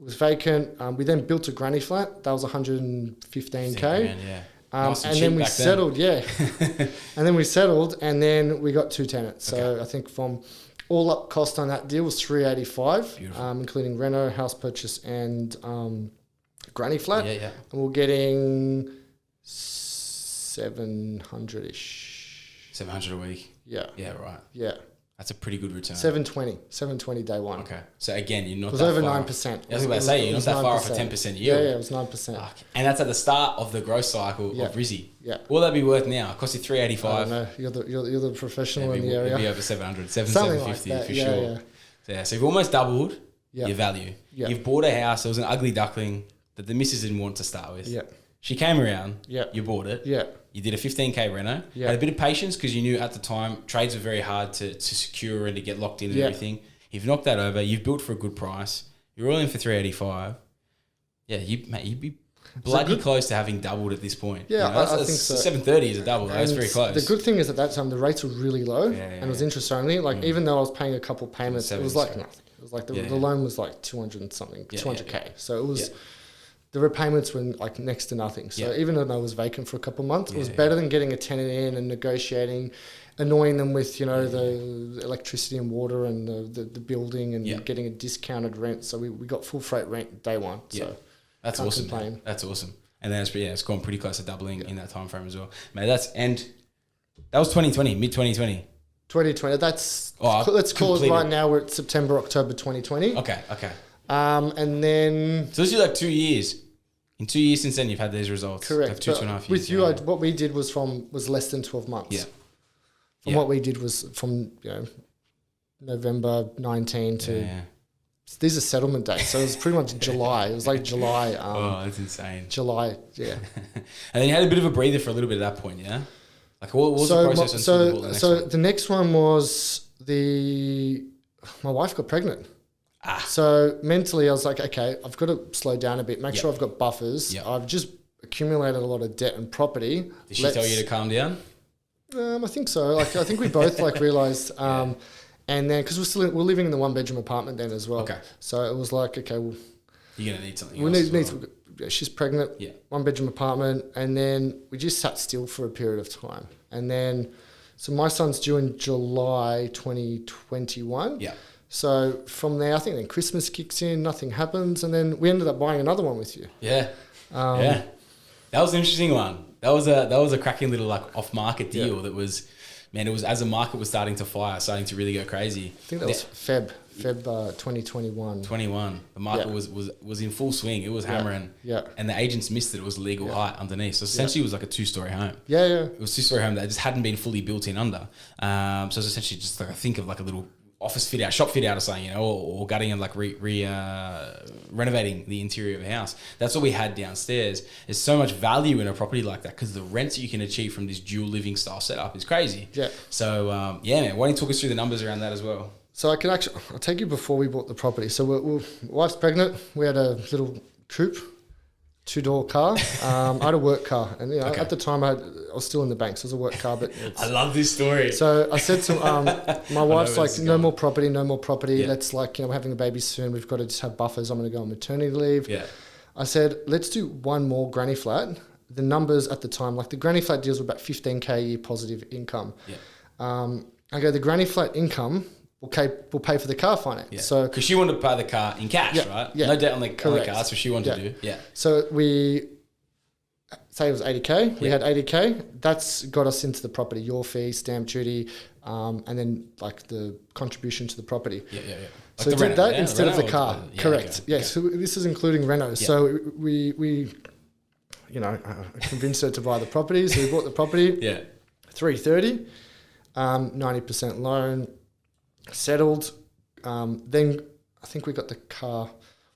It was vacant. We then built a granny flat. That was 115K. Nice and then we settled, and then we settled, and then we got 2 tenants. So I think from all up cost on that deal was 385, including reno, house purchase, and granny flat. And we're getting 700-ish. 700 a week. Yeah. Yeah, right. Yeah. That's a pretty good return. 720 day one. Okay. So again, you're not that that over far 9%. I was about to say, you're not that far off a 10% yield. Yeah, it was 9%. And that's at the start of the growth cycle of Rizzy. Yeah. What will that be worth now? It cost you 385. I don't know. You're the professional in the area. It'd be over 700, Something 750 like that. for sure. So you've almost doubled your value. You've bought a house. It was an ugly duckling that the missus didn't want to start with. Yeah. She came around. Yeah. You bought it. Yeah. You did a 15K reno. Yeah. Had a bit of patience because you knew at the time trades were very hard to secure and to get locked in and everything. You've knocked that over. You've built for a good price. You're all in for 385. Yeah, you'd be bloody close to having doubled at this point. Yeah, I think so. 730 is a double. That's very close. The good thing is at that time the rates were really low and it was interest only. Like even though I was paying a couple payments, it was like nothing. It was like the loan was like 200 and something, 200K. So it was. The repayments were like next to nothing. So even though I was vacant for a couple of months, it was better than getting a tenant in and negotiating, annoying them with, the electricity and water and the building and getting a discounted rent. So we got full freight rent day one. So that's awesome. Man. That's awesome. And then it's gone pretty close to doubling in that time frame as well. Mate, that was 2020, mid 2020. 2020. Let's call it right now. We're at September, October 2020. Okay. And then... So this is like 2 years. In 2 years since then, you've had these results. Correct. Like 2.5 years. With you, what we did was less than 12 months. Yeah. And what we did was from November 19 to... These are settlement dates, so it was pretty much July. It was like July. That's insane. July, yeah. And then you had a bit of a breather for a little bit at that point, yeah? Like what was the process until you bought the next one? The next one was my wife got pregnant. So mentally I was like, okay, I've got to slow down a bit, make sure I've got buffers. I've just accumulated a lot of debt and property. Did she tell you to calm down? I think so. Like I think we both realised, and then because we're living in the 1-bedroom apartment then as well. Okay. So it was like, okay, well, you're gonna need something. We need she's pregnant. Yeah. 1-bedroom apartment, and then we just sat still for a period of time, and then so my son's due in July 2021. Yeah. So from there, I think then Christmas kicks in, nothing happens, and then we ended up buying another one with you. Yeah, that was an interesting one. That was a cracking little off market deal. That was, man. It was as the market was starting to fire, starting to really go crazy. I think that was Feb 2021. The market was in full swing. It was hammering. Yeah. And the agents missed that it was legal height underneath. So essentially, it was like a 2-story home. Yeah. It was a 2-story home that just hadn't been fully built in under. So it's essentially just think of like a little office fit out, shop fit out or something, or gutting and like renovating the interior of a house. That's what we had downstairs. There's so much value in a property like that because the rents that you can achieve from this dual living style setup is crazy. Yeah. So, man, why don't you talk us through the numbers around that as well? So I'll take you before we bought the property. So wife's pregnant. We had a little coupe, 2-door car. I had a work car, and at the time I was still in the bank, so it was a work car. But I love this story. So I said to my wife's like, no more property. Yeah. Let's we're having a baby soon. We've got to just have buffers. I'm going to go on maternity leave. Yeah. I said, let's do one more granny flat. The numbers at the time, like the granny flat deals with about 15K a year positive income. Yeah. I go, the granny flat income will pay for the car finance. Yeah. So because she wanted to buy the car in cash, right? Yeah. No debt on the car. That's what she wanted to do. Yeah. So we say it was 80K. Yeah. We had 80K. That's got us into the property, your fee, stamp duty, and then like the contribution to the property. Yeah. Like so we did that instead of the car. Correct. Okay. Yeah. So this is including renos. Yeah. So we convinced her to buy the property. So we bought the property. Yeah. 330, 90% loan. Settled, then I think we got the car.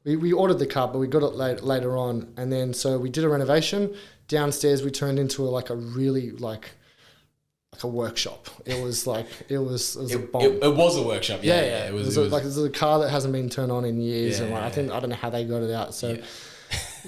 We ordered the car, but we got it later on, and then so we did a renovation downstairs. We turned into a really like a workshop. It was a bomb. It was a workshop. Yeah. It was a car that hasn't been turned on in years, and I don't know how they got it out. So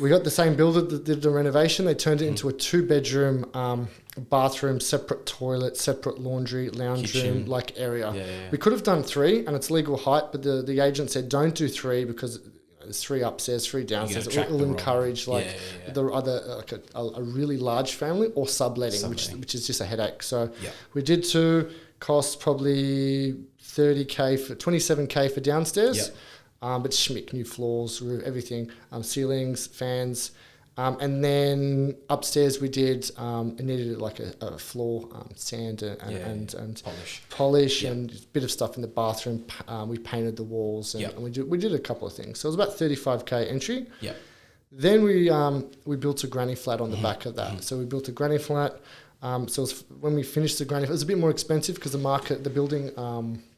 we got the same builder that did the renovation. They turned it into a 2-bedroom. Bathroom, separate toilet, separate laundry, lounge room, area. Yeah. We could have done 3, and it's legal height, but the agent said don't do 3 because there's 3 upstairs, 3 downstairs. It will encourage the other a really large family or subletting. Which is just a headache. So we did 2, cost probably 30K for 27K for downstairs. But schmick, new floors, roof, everything, ceilings, fans. And then upstairs we did, it needed like a floor, sand and polish and a bit of stuff in the bathroom. We painted the walls and we did a couple of things. So it was about 35K entry. Yeah. Then we built a granny flat on the back of that. So we built a granny flat. So when we finished the granny flat, it was a bit more expensive because the building...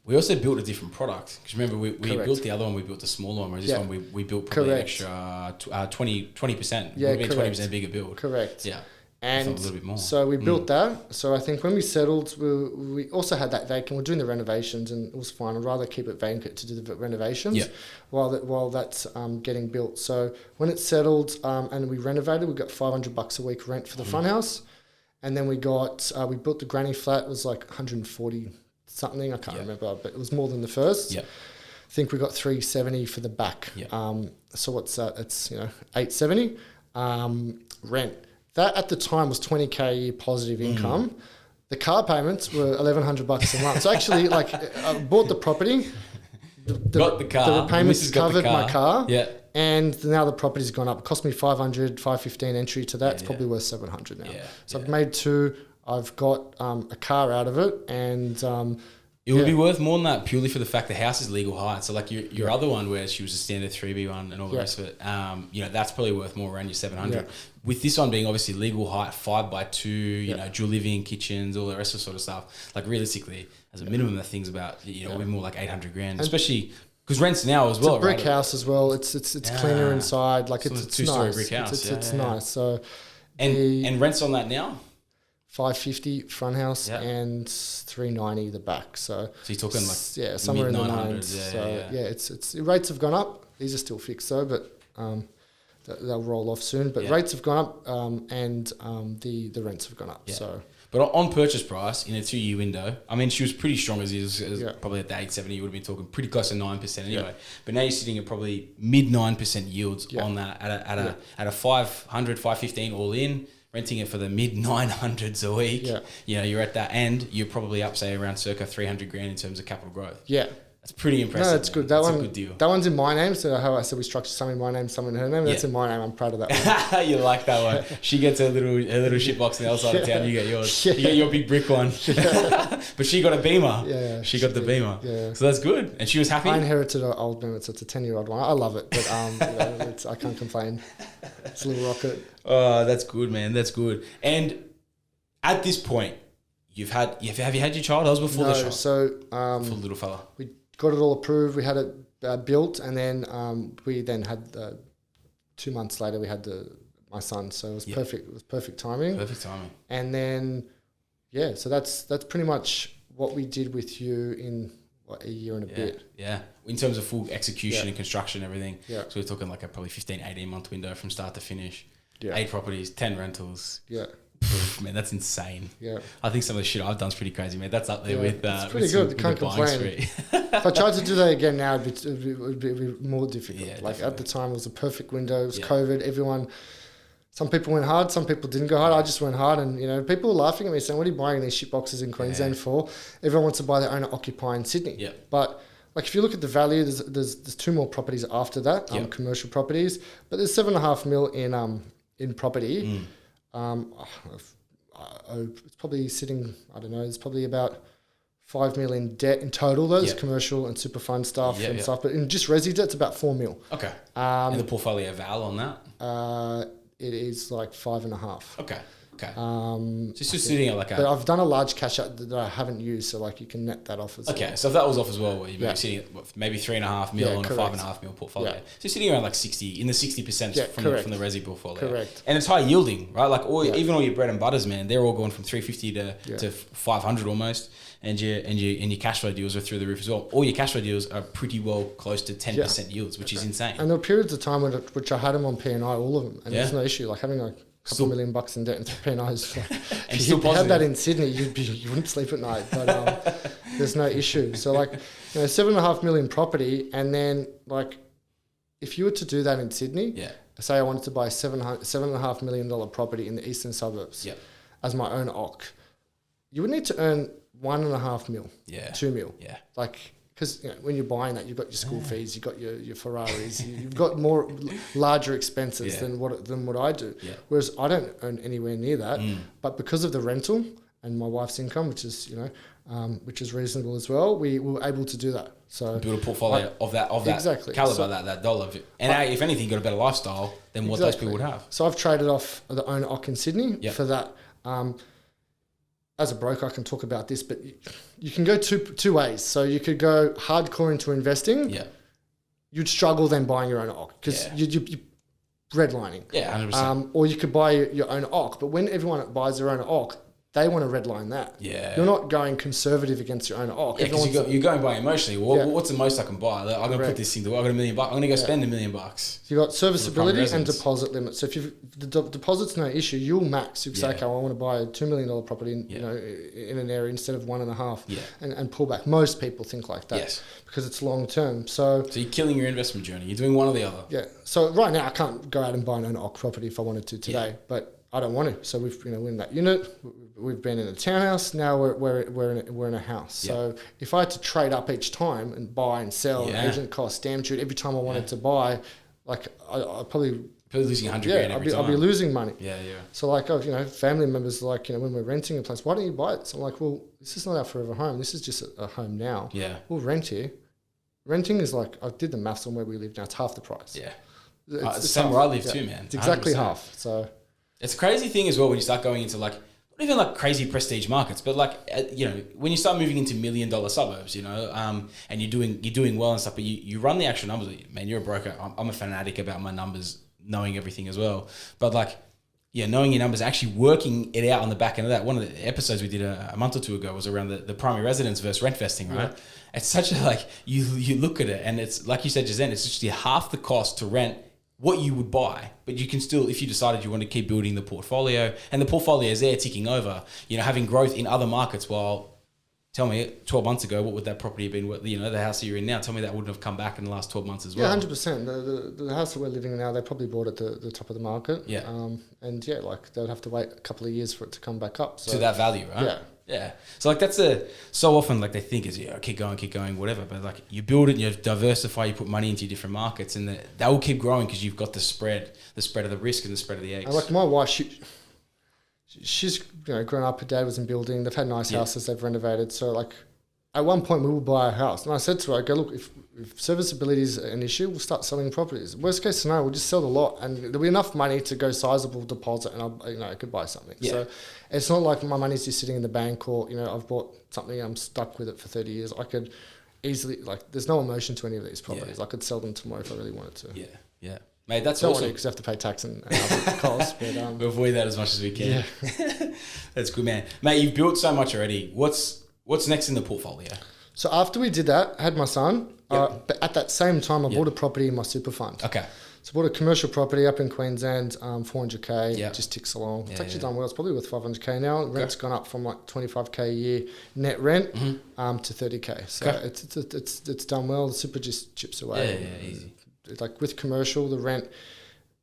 We also built a different product. Because remember, we built the other one, we built the smaller one, whereas this one we built probably an extra 20%. Yeah, it would have been 20% bigger build. Correct. Yeah. And a little bit more. So we built that. So I think when we settled, we also had that vacant. We're doing the renovations and it was fine. I'd rather keep it vacant to do the renovations while that's getting built. So when it settled and we renovated, we got $500 a week rent for the front house. And then we built the granny flat. It was like 140 something, I can't remember, but it was more than the first. Yeah. I think we got 370 for the back. Yeah. So what's that? It's 870 rent. That at the time was 20K a year positive income. The car payments were $1,100 a month. So actually, I bought the property. Got the car. The repayments covered my car. Yeah. And now the property's gone up. It cost me $500, $515 entry to that. It's probably worth $700 now. Yeah. So I've made 2. I've got a car out of it, and it would be worth more than that purely for the fact the house is legal height. So like your other one where she was a standard 3B one and all the rest of it, that's probably worth more around your 700. Yeah. With this one being obviously legal height, 5x2, dual living, kitchens, all the rest of sort of stuff. Like realistically, as a minimum, that thing's about we're more like 800 grand, especially. Because rent's now as well, it's a brick house as well. It's cleaner inside. Like it's a 2-story nice. brick house. It's nice. So and rent's on that now. 550 front house and 390 the back. So you're talking like somewhere in the 900s. It's rates have gone up. These are still fixed though, but they'll roll off soon. But rates have gone up and the rents have gone up. Yeah. So. But on purchase price in a 2-year window, I mean, she was pretty strong as probably at the 870. You would have been talking pretty close to 9% anyway. Yeah. But now you're sitting at probably mid 9% yields on that at a 500, 515 all in. Renting it for the mid 900s a week, you're at that end. You're probably up, say, around circa 300 grand in terms of capital growth. Yeah, that's pretty impressive. No, it's good. That's a good deal. That one's in my name. So how I said we structured some in my name, some in her name. That's in my name. I'm proud of that one. You like that one? She gets her little shit box on the other side of town. You get yours. You get your big brick one. But she got a Beamer. Yeah, she got the Beamer. Yeah, so that's good. And she was happy. I inherited an old Beamer. So it's a 10-year-old one. I love it, but I can't complain. It's a little rocket. Oh, that's good, man. That's good. And at this point, have you had your child? That was before the shop. So for the little fella. got it all approved. We had it built, and then we then had 2 months later we had my son. So it was perfect. It was perfect timing. Perfect timing. And then so that's pretty much what we did with you in a year and a bit. Yeah. In terms of full execution and construction and everything. Yeah. So we're talking like a probably 15, 18 month window from start to finish. Yeah. 8 properties, 10 rentals. Yeah. Man, that's insane. Yeah. I think some of the shit I've done is pretty crazy, man. That's up there with it's pretty good. You can't complain. If I tried to do that again now, it would be more difficult. Yeah, like definitely. at the time, it was a perfect window. It was COVID. Some people went hard, some people didn't go hard. I just went hard, and people were laughing at me saying, "What are you buying these shit boxes in Queensland for?" Everyone wants to buy their own occupy in Sydney. Yeah. But like if you look at the value, there's 2 more properties after that, commercial properties. But there's 7.5 mil in property. It's probably sitting. I don't know. It's probably about 5 mil in debt in total. Those commercial and super fund stuff and stuff. But in just resi debt, it's about 4 mil. Okay. And the portfolio val on that? It is like 5.5. Okay. Just sitting at like But I've done a large cash out that I haven't used, so like you can net that off as well. Okay, so if that was off as well, you'd be sitting at maybe 3.5 mil on correct. a 5.5 mil portfolio. Yeah. So you're sitting around like 60 in the 60% from the resi portfolio. Correct. And it's high yielding, right? Like even all your bread and butters, man, they're all going from 350 to 500 almost. And your cash flow deals are through the roof as well. All your cash flow deals are pretty well close to 10% yields, which is insane. And there were periods of time which I had them on P&I, all of them, and there's no issue. Like having a couple $1 million in debt and P&I is like, and if you had that in Sydney, you wouldn't sleep at night. But there's no issue. So like 7.5 million property, and then like if you were to do that in Sydney, say I wanted to buy $7.5 million property in the eastern suburbs as my own OC, you would need to earn 1.5 mil, 2 mil. Yeah. Like, because when you're buying that, you've got your school fees, you've got your Ferraris, you've got more larger expenses than what I do. Yeah. Whereas I don't earn anywhere near that, but because of the rental and my wife's income, which is reasonable as well, we were able to do that. So build a portfolio of that exactly. caliber, so, that dollar. And if anything, you got a better lifestyle than what those people would have. So I've traded off the own OC in Sydney for that. As a broker, I can talk about this, but you can go two ways. So you could go hardcore into investing. Yeah. You'd struggle then buying your own OC because you're redlining. Yeah, 100%. Or you could buy your own OC. But when everyone buys their own OC, they want to redline that. Yeah. You're not going conservative against your own OC. Yeah, because you're going by emotionally. What's the most I can buy? I'm going to put this thing to work. I got $1 million. I'm going to go spend $1 million. You've got serviceability and deposit limits. So if the deposit's no issue, you'll max. You say, okay, I want to buy a $2 million property in an area instead of 1.5 and pull back. Most people think like that because it's long term. So you're killing your investment journey. You're doing one or the other. Yeah. So right now I can't go out and buy an own OC property if I wanted to today, but I don't want to. So we're in that unit. We've been in a townhouse. Now we're in a house. Yeah. So if I had to trade up each time and buy and sell, agent cost, stamp duty, every time I wanted to buy, like I'd probably losing $100 grand every time. I'll be losing money. Yeah. So like family members like when we're renting a place, why don't you buy it? So I'm like, well, this is not our forever home. This is just a home now. Yeah. We'll rent here. Renting is like I did the maths on where we live now. It's half the price. Yeah. It's the same where I live too, man. It's exactly 100%. Half. So. It's a crazy thing as well when you start going into like, not even like crazy prestige markets, but like, when you start moving into $1 million suburbs, and you're doing well and stuff, but you run the actual numbers. Man, you're a broker. I'm a fanatic about my numbers, knowing everything as well. But like, knowing your numbers, actually working it out on the back end of that. One of the episodes we did a month or two ago was around the primary residence versus rentvesting, right? Yeah. It's such a like, you look at it and it's like you said just then, it's just half the cost to rent what you would buy, but you can still, if you decided you want to keep building the portfolio, and the portfolio is there ticking over, having growth in other markets. Well, tell me, 12 months ago, what would that property have been? The house that you're in now, tell me that wouldn't have come back in the last 12 months as well. Yeah, 100%. The house that we're living in now, they probably bought at the top of the market. Yeah. Like they'd have to wait a couple of years for it to come back up. So. To that value, right? Yeah. Yeah. So like so often like they think is keep going, whatever. But like you build it, you diversify, you put money into your different markets, and that will keep growing because you've got the spread of the risk and the spread of the eggs. And like my wife, she's grown up. Her dad was in building. They've had nice houses. They've renovated. So like at one point we will buy a house, and I said to her, I go, look, if serviceability is an issue, we'll start selling properties. Worst case scenario, we'll just sell the lot, and there'll be enough money to go sizable deposit, and I could buy something. Yeah. So it's not like my money's just sitting in the bank, or I've bought something, I'm stuck with it for 30 years. I could, easily, like, there's no emotion to any of these properties. I could sell them tomorrow if I really wanted to. Yeah. Mate, that's don't awesome. want to because I have to pay tax and other costs. But we'll avoid that as much as we can. Yeah. That's good, man. Mate, you've built so much already. What's next in the portfolio? So after we did that, I had my son. But at that same time, I bought a property in my super fund. Okay. So I bought a commercial property up in Queensland, 400K. Yeah. Just ticks along. It's actually yeah. done well. It's probably worth 500K now. Rent's gone up from like 25K a year net rent to 30K. So it's done well. The super just chips away. Yeah, easy. Like with commercial, the rent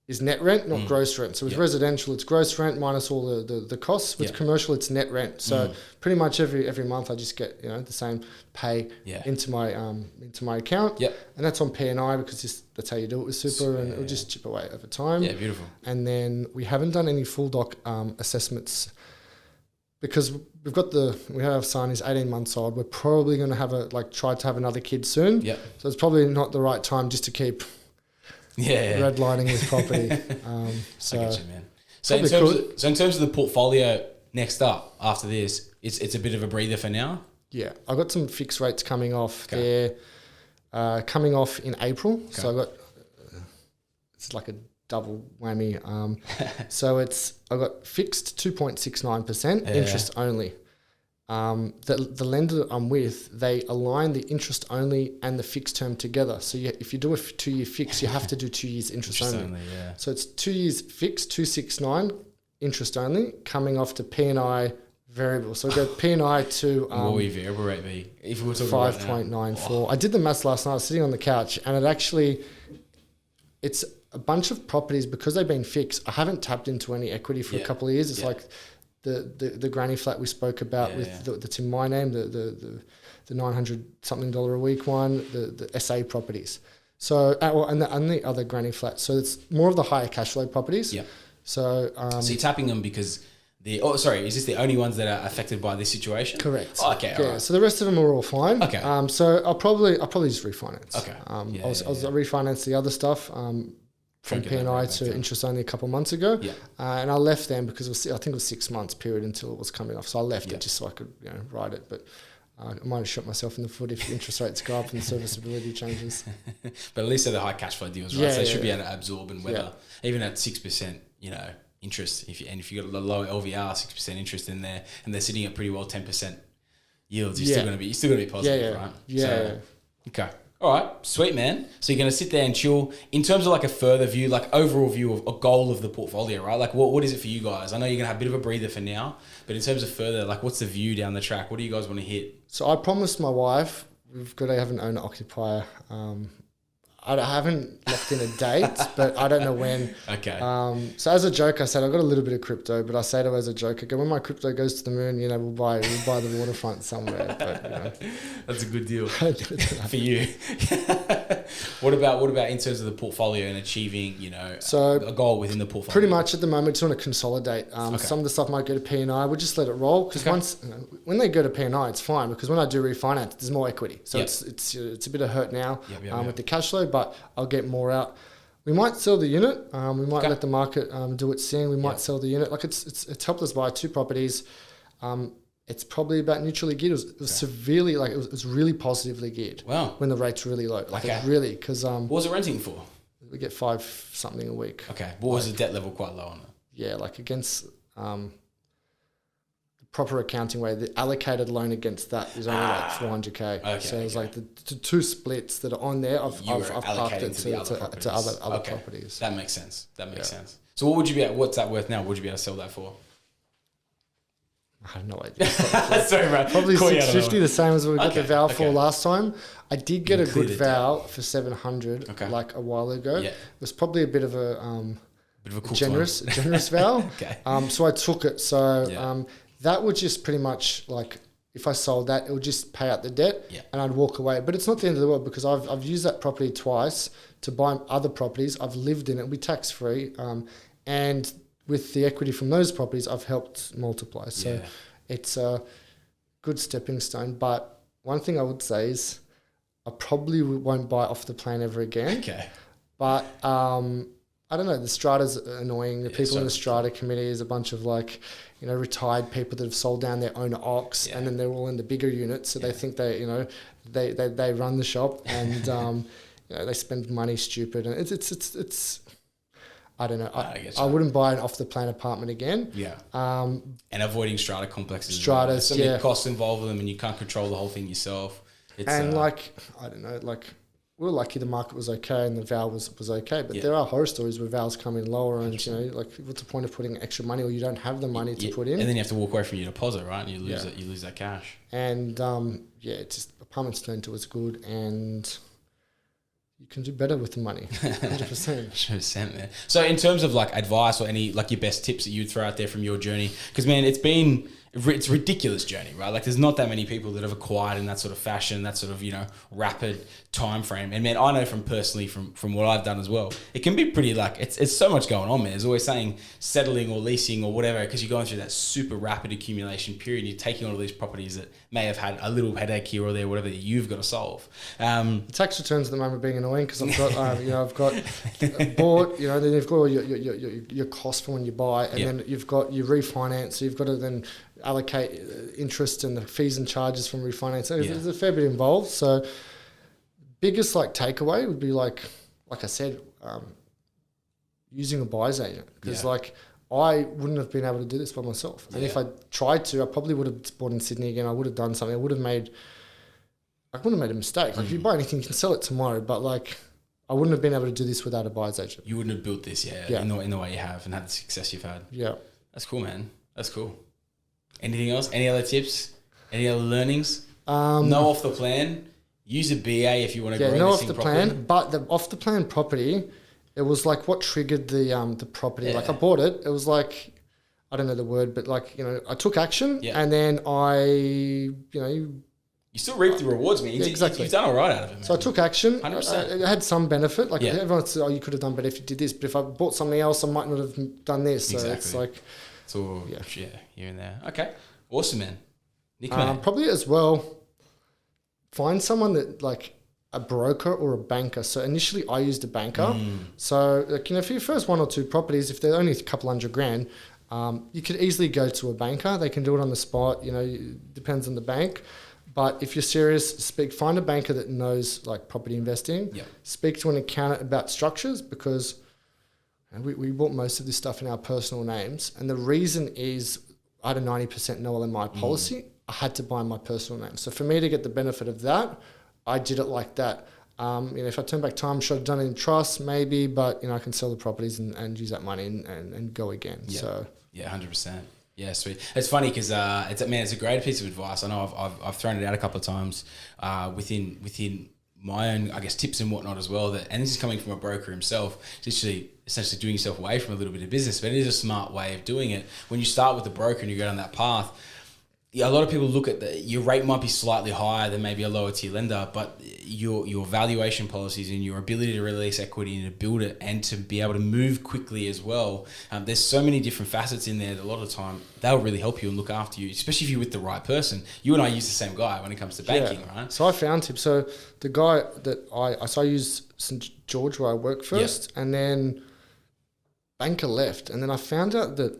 is net rent, not gross rent. So with residential, it's gross rent minus all the costs. With commercial, it's net rent. So pretty much every month, I just get the same pay into my account. Yep. And that's on P&I because that's how you do it with super, and it'll just chip away over time. Yeah, beautiful. And then we haven't done any full doc assessments because we have our son, he's 18 months old. We're probably going to try to have another kid soon. Yep. So it's probably not the right time just to keep redlining this property. So I get you, man. So in terms of the portfolio next up after this, it's a bit of a breather for now. Yeah, I got some fixed rates coming off. They're coming off in April. Okay. So I got it's like a double whammy. So I got fixed 2.69% interest only. The lender I'm with, they align the interest only and the fixed term together. So if you do a 2-year fix, you have to do 2 years interest only. So it's 2 years fixed, 269 interest only, coming off to P&I variable. So I go P&I to what will your variable rate be? If we were talking 5.94. I did the maths last night. I was sitting on the couch, and it's a bunch of properties because they've been fixed. I haven't tapped into any equity for a couple of years. It's like the granny flat we spoke about that's in my name, the $900 something a week one, the SA properties. So and the other granny flats. So it's more of the higher cash flow properties. Yeah. So you're tapping them because is this the only ones that are affected by this situation? Correct. Oh, okay. Yeah. Right. So the rest of them are all fine. Okay. So I'll probably just refinance. Okay. I refinanced the other stuff. From P&I to interest only a couple of months ago. Yeah. And I left them because I think it was 6 months period until it was coming off. So I left it just so I could ride it. But I might have shot myself in the foot if the interest rates go up and the serviceability changes. But at least they're the high cash flow deals, right? So they should be able to absorb and weather even at 6%, interest. If you got a low LVR, 6% interest in there, and they're sitting at pretty well 10% yields, you're still going to be positive, right? Yeah. Okay. All right, sweet, man. So you're going to sit there and chill. In terms of like a further view, like overall view of a goal of the portfolio, right? Like what is it for you guys? I know you're going to have a bit of a breather for now, but in terms of further, like what's the view down the track? What do you guys want to hit? So I promised my wife we've got to have an owner-occupier. I haven't locked in a date, but I don't know when. Okay. So as a joke, I said I've got a little bit of crypto, but I say to her as a joke, I go, when my crypto goes to the moon, we'll buy the waterfront somewhere. But, that's a good deal for you. What about in terms of the portfolio and achieving, a goal within the portfolio? Pretty much at the moment, just want to consolidate. Some of the stuff might go to P&I. We'll just let it roll because when they go to P&I, it's fine because when I do refinance, there's more equity. So it's a bit of hurt now with the cash flow. But I'll get more out. We might sell the unit. We might let the market do its thing. We might sell the unit. Like it's helped us buy 2 properties. It's probably about neutrally geared. It was severely it was really positively geared. Wow. When the rates were really low. Really because what was it renting for? We get 5 something a week. Okay. What was the debt level quite low on it? Yeah, against proper accounting way, the allocated loan against that is only 400K. Okay, so it's like the 2 splits that are on there. I've parked it to other properties. That makes sense. sense. So what would you be at? What's that worth now? What would you be able to sell that for? I have no idea. Sorry, bro. Probably 650, the same as what we got the vow for last time. I did get a good vow for 700 a while ago. Yeah. It was probably a bit of a cool generous vow. So I took it. So that would just pretty much if I sold that, it would just pay out the debt and I'd walk away. But it's not the end of the world because I've used that property twice to buy other properties. I've lived in it. It'll be tax free. And with the equity from those properties, I've helped multiply. So it's a good stepping stone. But one thing I would say is I probably won't buy off the plan ever again. Okay. But I don't know, the strata's annoying. The people in the strata committee is a bunch of like, you know, retired people that have sold down their own ox, and then they're all in the bigger units, so they think they, you know, they run the shop, and you know, they spend money stupid, and it's I don't know. I wouldn't buy an off the plan apartment again. Yeah. And avoiding strata complexes. Stratas, There's so many costs involved with them, and you can't control the whole thing yourself. It's, like, I don't know, like, we were lucky the market was okay and the val was okay, but there are horror stories where vals come in lower, and 100%. You know, like, what's the point of putting extra money, or you don't have the money to put in, and then you have to walk away from your deposit, right? And you lose you lose that cash. And it's just apartments turn to as good, and you can do better with the money. 100%. 100%, man. So in terms of like advice or any like your best tips that you'd throw out there from your journey, because man, it's a ridiculous journey, right? Like there's not that many people that have acquired in that sort of fashion, that sort of, you know, rapid time frame. And man, I know from what I've done as well, it can be pretty like, it's so much going on, man. There's always saying settling or leasing or whatever, because you're going through that super rapid accumulation period. And you're taking all of these properties that may have had a little headache here or there, whatever that you've got to solve. The tax returns at the moment are being annoying, because I've got, you know, I've got bought, you know, then you've got all your costs for when you buy, and then you've got your refinance, so you've got to then allocate interest and the fees and charges from refinance. There's a fair bit involved. So biggest like takeaway would be like I said, using a buyer's agent, because like I wouldn't have been able to do this by myself. And if I tried to, I probably would have bought in Sydney again. I would have done something. I wouldn't have made a mistake. Like if you buy anything, you can sell it tomorrow, but like I wouldn't have been able to do this without a buyer's agent. You wouldn't have built this, in the way you have and had the success you've had. Yeah. That's cool, man. That's cool. Anything else? Any other tips? Any other learnings? No off the plan. Use a BA if you want to grow no this off thing the properly. plan. But the off the plan property, it was like what triggered the property. Like I bought it. It was like, I don't know the word, but like, you know, I took action, and then you still reap the rewards, man. Exactly. You've done all right out of it, man. So I took action. 100%. It had some benefit. Like everyone said, you could have done better if you did this. But if I bought something else, I might not have done this. So it's like, it's all here and there. Okay. Awesome, man. Nick, probably as well, find someone that like a broker or a banker. So initially I used a banker. So like, you know, for your first one or two properties, if they're only a couple $100,000, you could easily go to a banker. They can do it on the spot. You know, it depends on the bank. But if you're serious, find a banker that knows like property investing. Yep. Speak to an accountant about structures, because we bought most of this stuff in our personal names. And the reason is I had a 90% no LMI policy. I had to buy my personal name. So for me to get the benefit of that, I did it like that. You know, if I turn back time, should have done it in trust maybe, but you know, I can sell the properties and use that money and go again. Yeah. So 100%. Yeah, sweet. It's funny because it's a great piece of advice. I know I've thrown it out a couple of times within my own, I guess, tips and whatnot as well. And this is coming from a broker himself. It's essentially doing yourself away from a little bit of business, but it is a smart way of doing it. When you start with the broker and you go down that path, a lot of people look at your rate might be slightly higher than maybe a lower tier lender, but your valuation policies and your ability to release equity and to build it and to be able to move quickly as well. There's so many different facets in there that a lot of the time they'll really help you and look after you, especially if you're with the right person. You and I use the same guy when it comes to banking, right? So I found him. So the guy that I used St. George where I worked first, and then banker left, and then I found out that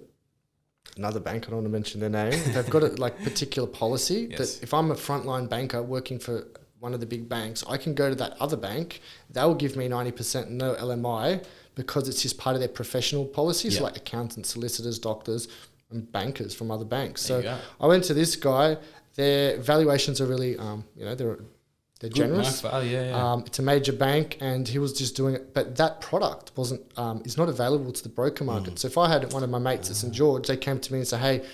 another bank, I don't want to mention their name, they've got a like particular policy that if I'm a frontline banker working for one of the big banks, I can go to that other bank, they'll give me 90% no LMI because it's just part of their professional policy. So like accountants, solicitors, doctors and bankers from other banks. So I went to this guy, their valuations are really, they're generous. It's a major bank, and he was just doing it. But that product is not available to the broker market. So if I had one of my mates at St. George, they came to me and said, "Hey,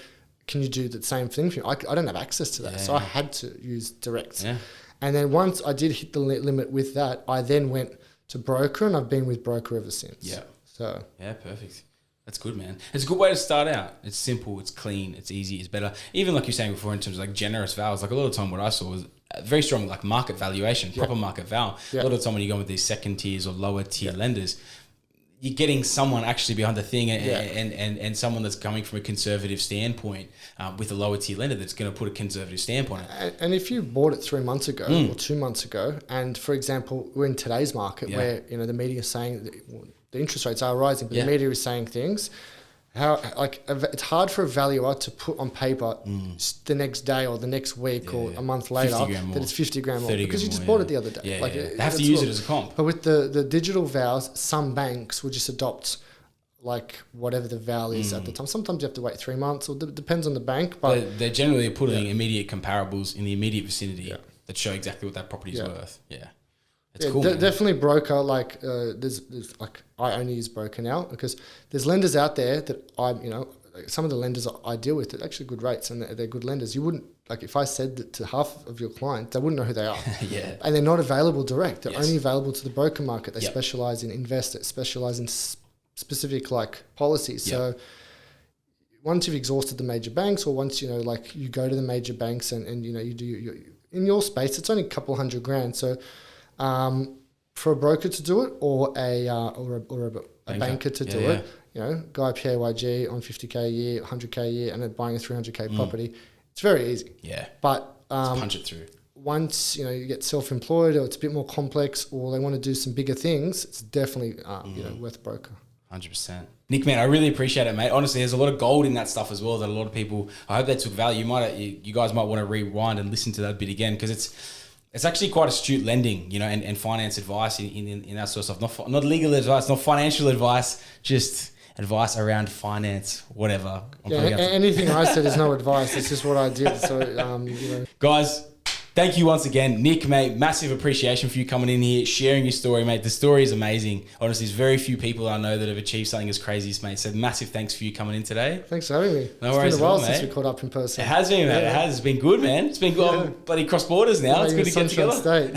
can you do the same thing for me?" I don't have access to that, so I had to use direct. Yeah. And then once I did hit the limit with that, I then went to broker, and I've been with broker ever since. Yeah. So perfect. That's good, man. It's a good way to start out. It's simple, it's clean, it's easy, it's better. Even like you're saying before, in terms of like generous vals, like a lot of the time what I saw was very strong like market valuation, proper market val. A lot of the time when you go with these second tiers or lower tier lenders, you're getting someone actually behind the thing and someone that's coming from a conservative standpoint with a lower tier lender that's going to put a conservative standpoint on it. And if you bought it 3 months ago or 2 months ago, and for example, we're in today's market where, you know, the media is saying that the interest rates are rising, but Yeah. the media is saying things. It's hard for a valuer to put on paper the next day or the next week or a month later that it's 50 grand more because you just bought it the other day. Yeah, they have to use it as a comp. But with the digital vows, some banks will just adopt like whatever the vow is at the time. Sometimes you have to wait 3 months, or depends on the bank. But they're generally putting immediate comparables in the immediate vicinity that show exactly what that property is worth. Yeah. It's cool. Definitely broker. Like there's like I only use broker now because there's lenders out there that some of the lenders I deal with are actually good rates and they're good lenders. You wouldn't like if I said that to half of your clients, they wouldn't know who they are. Yeah, and they're not available direct. They're only available to the broker market. They specialize in investors, specialize in specific like policies. So once you've exhausted the major banks, or once you go to the major banks and you do in your space, it's only a couple $100,000. So for a broker to do it, or a banker to do it, guy PAYG on 50K a year, 100K a year, and then buying a 300K property, it's very easy. Yeah, but punch it through. Once you get self-employed, or it's a bit more complex, or they want to do some bigger things, it's definitely worth a broker. 100%. Nick, man, I really appreciate it, mate. Honestly, there's a lot of gold in that stuff as well that a lot of people, I hope they took value. You guys might want to rewind and listen to that bit again, because it's actually quite astute lending, and finance advice in that sort of stuff. Not legal advice, not financial advice, just advice around finance, whatever. Anything I said is no advice. It's just what I did. So, Guys, thank you once again. Nick, mate, massive appreciation for you coming in here, sharing your story, mate. The story is amazing. Honestly, there's very few people I know that have achieved something as crazy as mate. So massive thanks for you coming in today. Thanks for having me. No worries It's been a while at all, since we caught up in person. It has been, mate. It has. It's been good, man. It's been good. Bloody cross borders now. It's good to get together. State,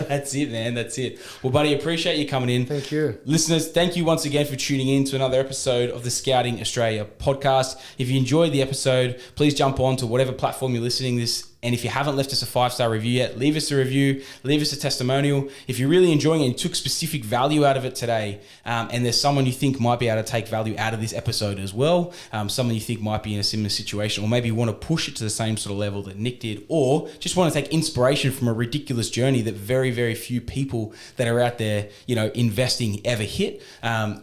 That's it, man. That's it. Well, buddy, appreciate you coming in. Thank you. Listeners, thank you once again for tuning in to another episode of the Scouting Australia podcast. If you enjoyed the episode, please jump on to whatever platform you're listening this. And if you haven't left us a 5-star review yet, leave us a review, leave us a testimonial. If you're really enjoying it and you took specific value out of it today, and there's someone you think might be able to take value out of this episode as well, someone you think might be in a similar situation, or maybe you want to push it to the same sort of level that Nick did, or just want to take inspiration from a ridiculous journey that very, very few people that are out there, investing ever hit.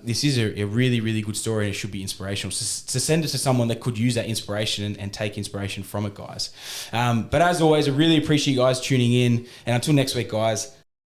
This is a really, really good story, and it should be inspirational. So send it to someone that could use that inspiration and take inspiration from it, guys. But as always, I really appreciate you guys tuning in. And until next week, guys,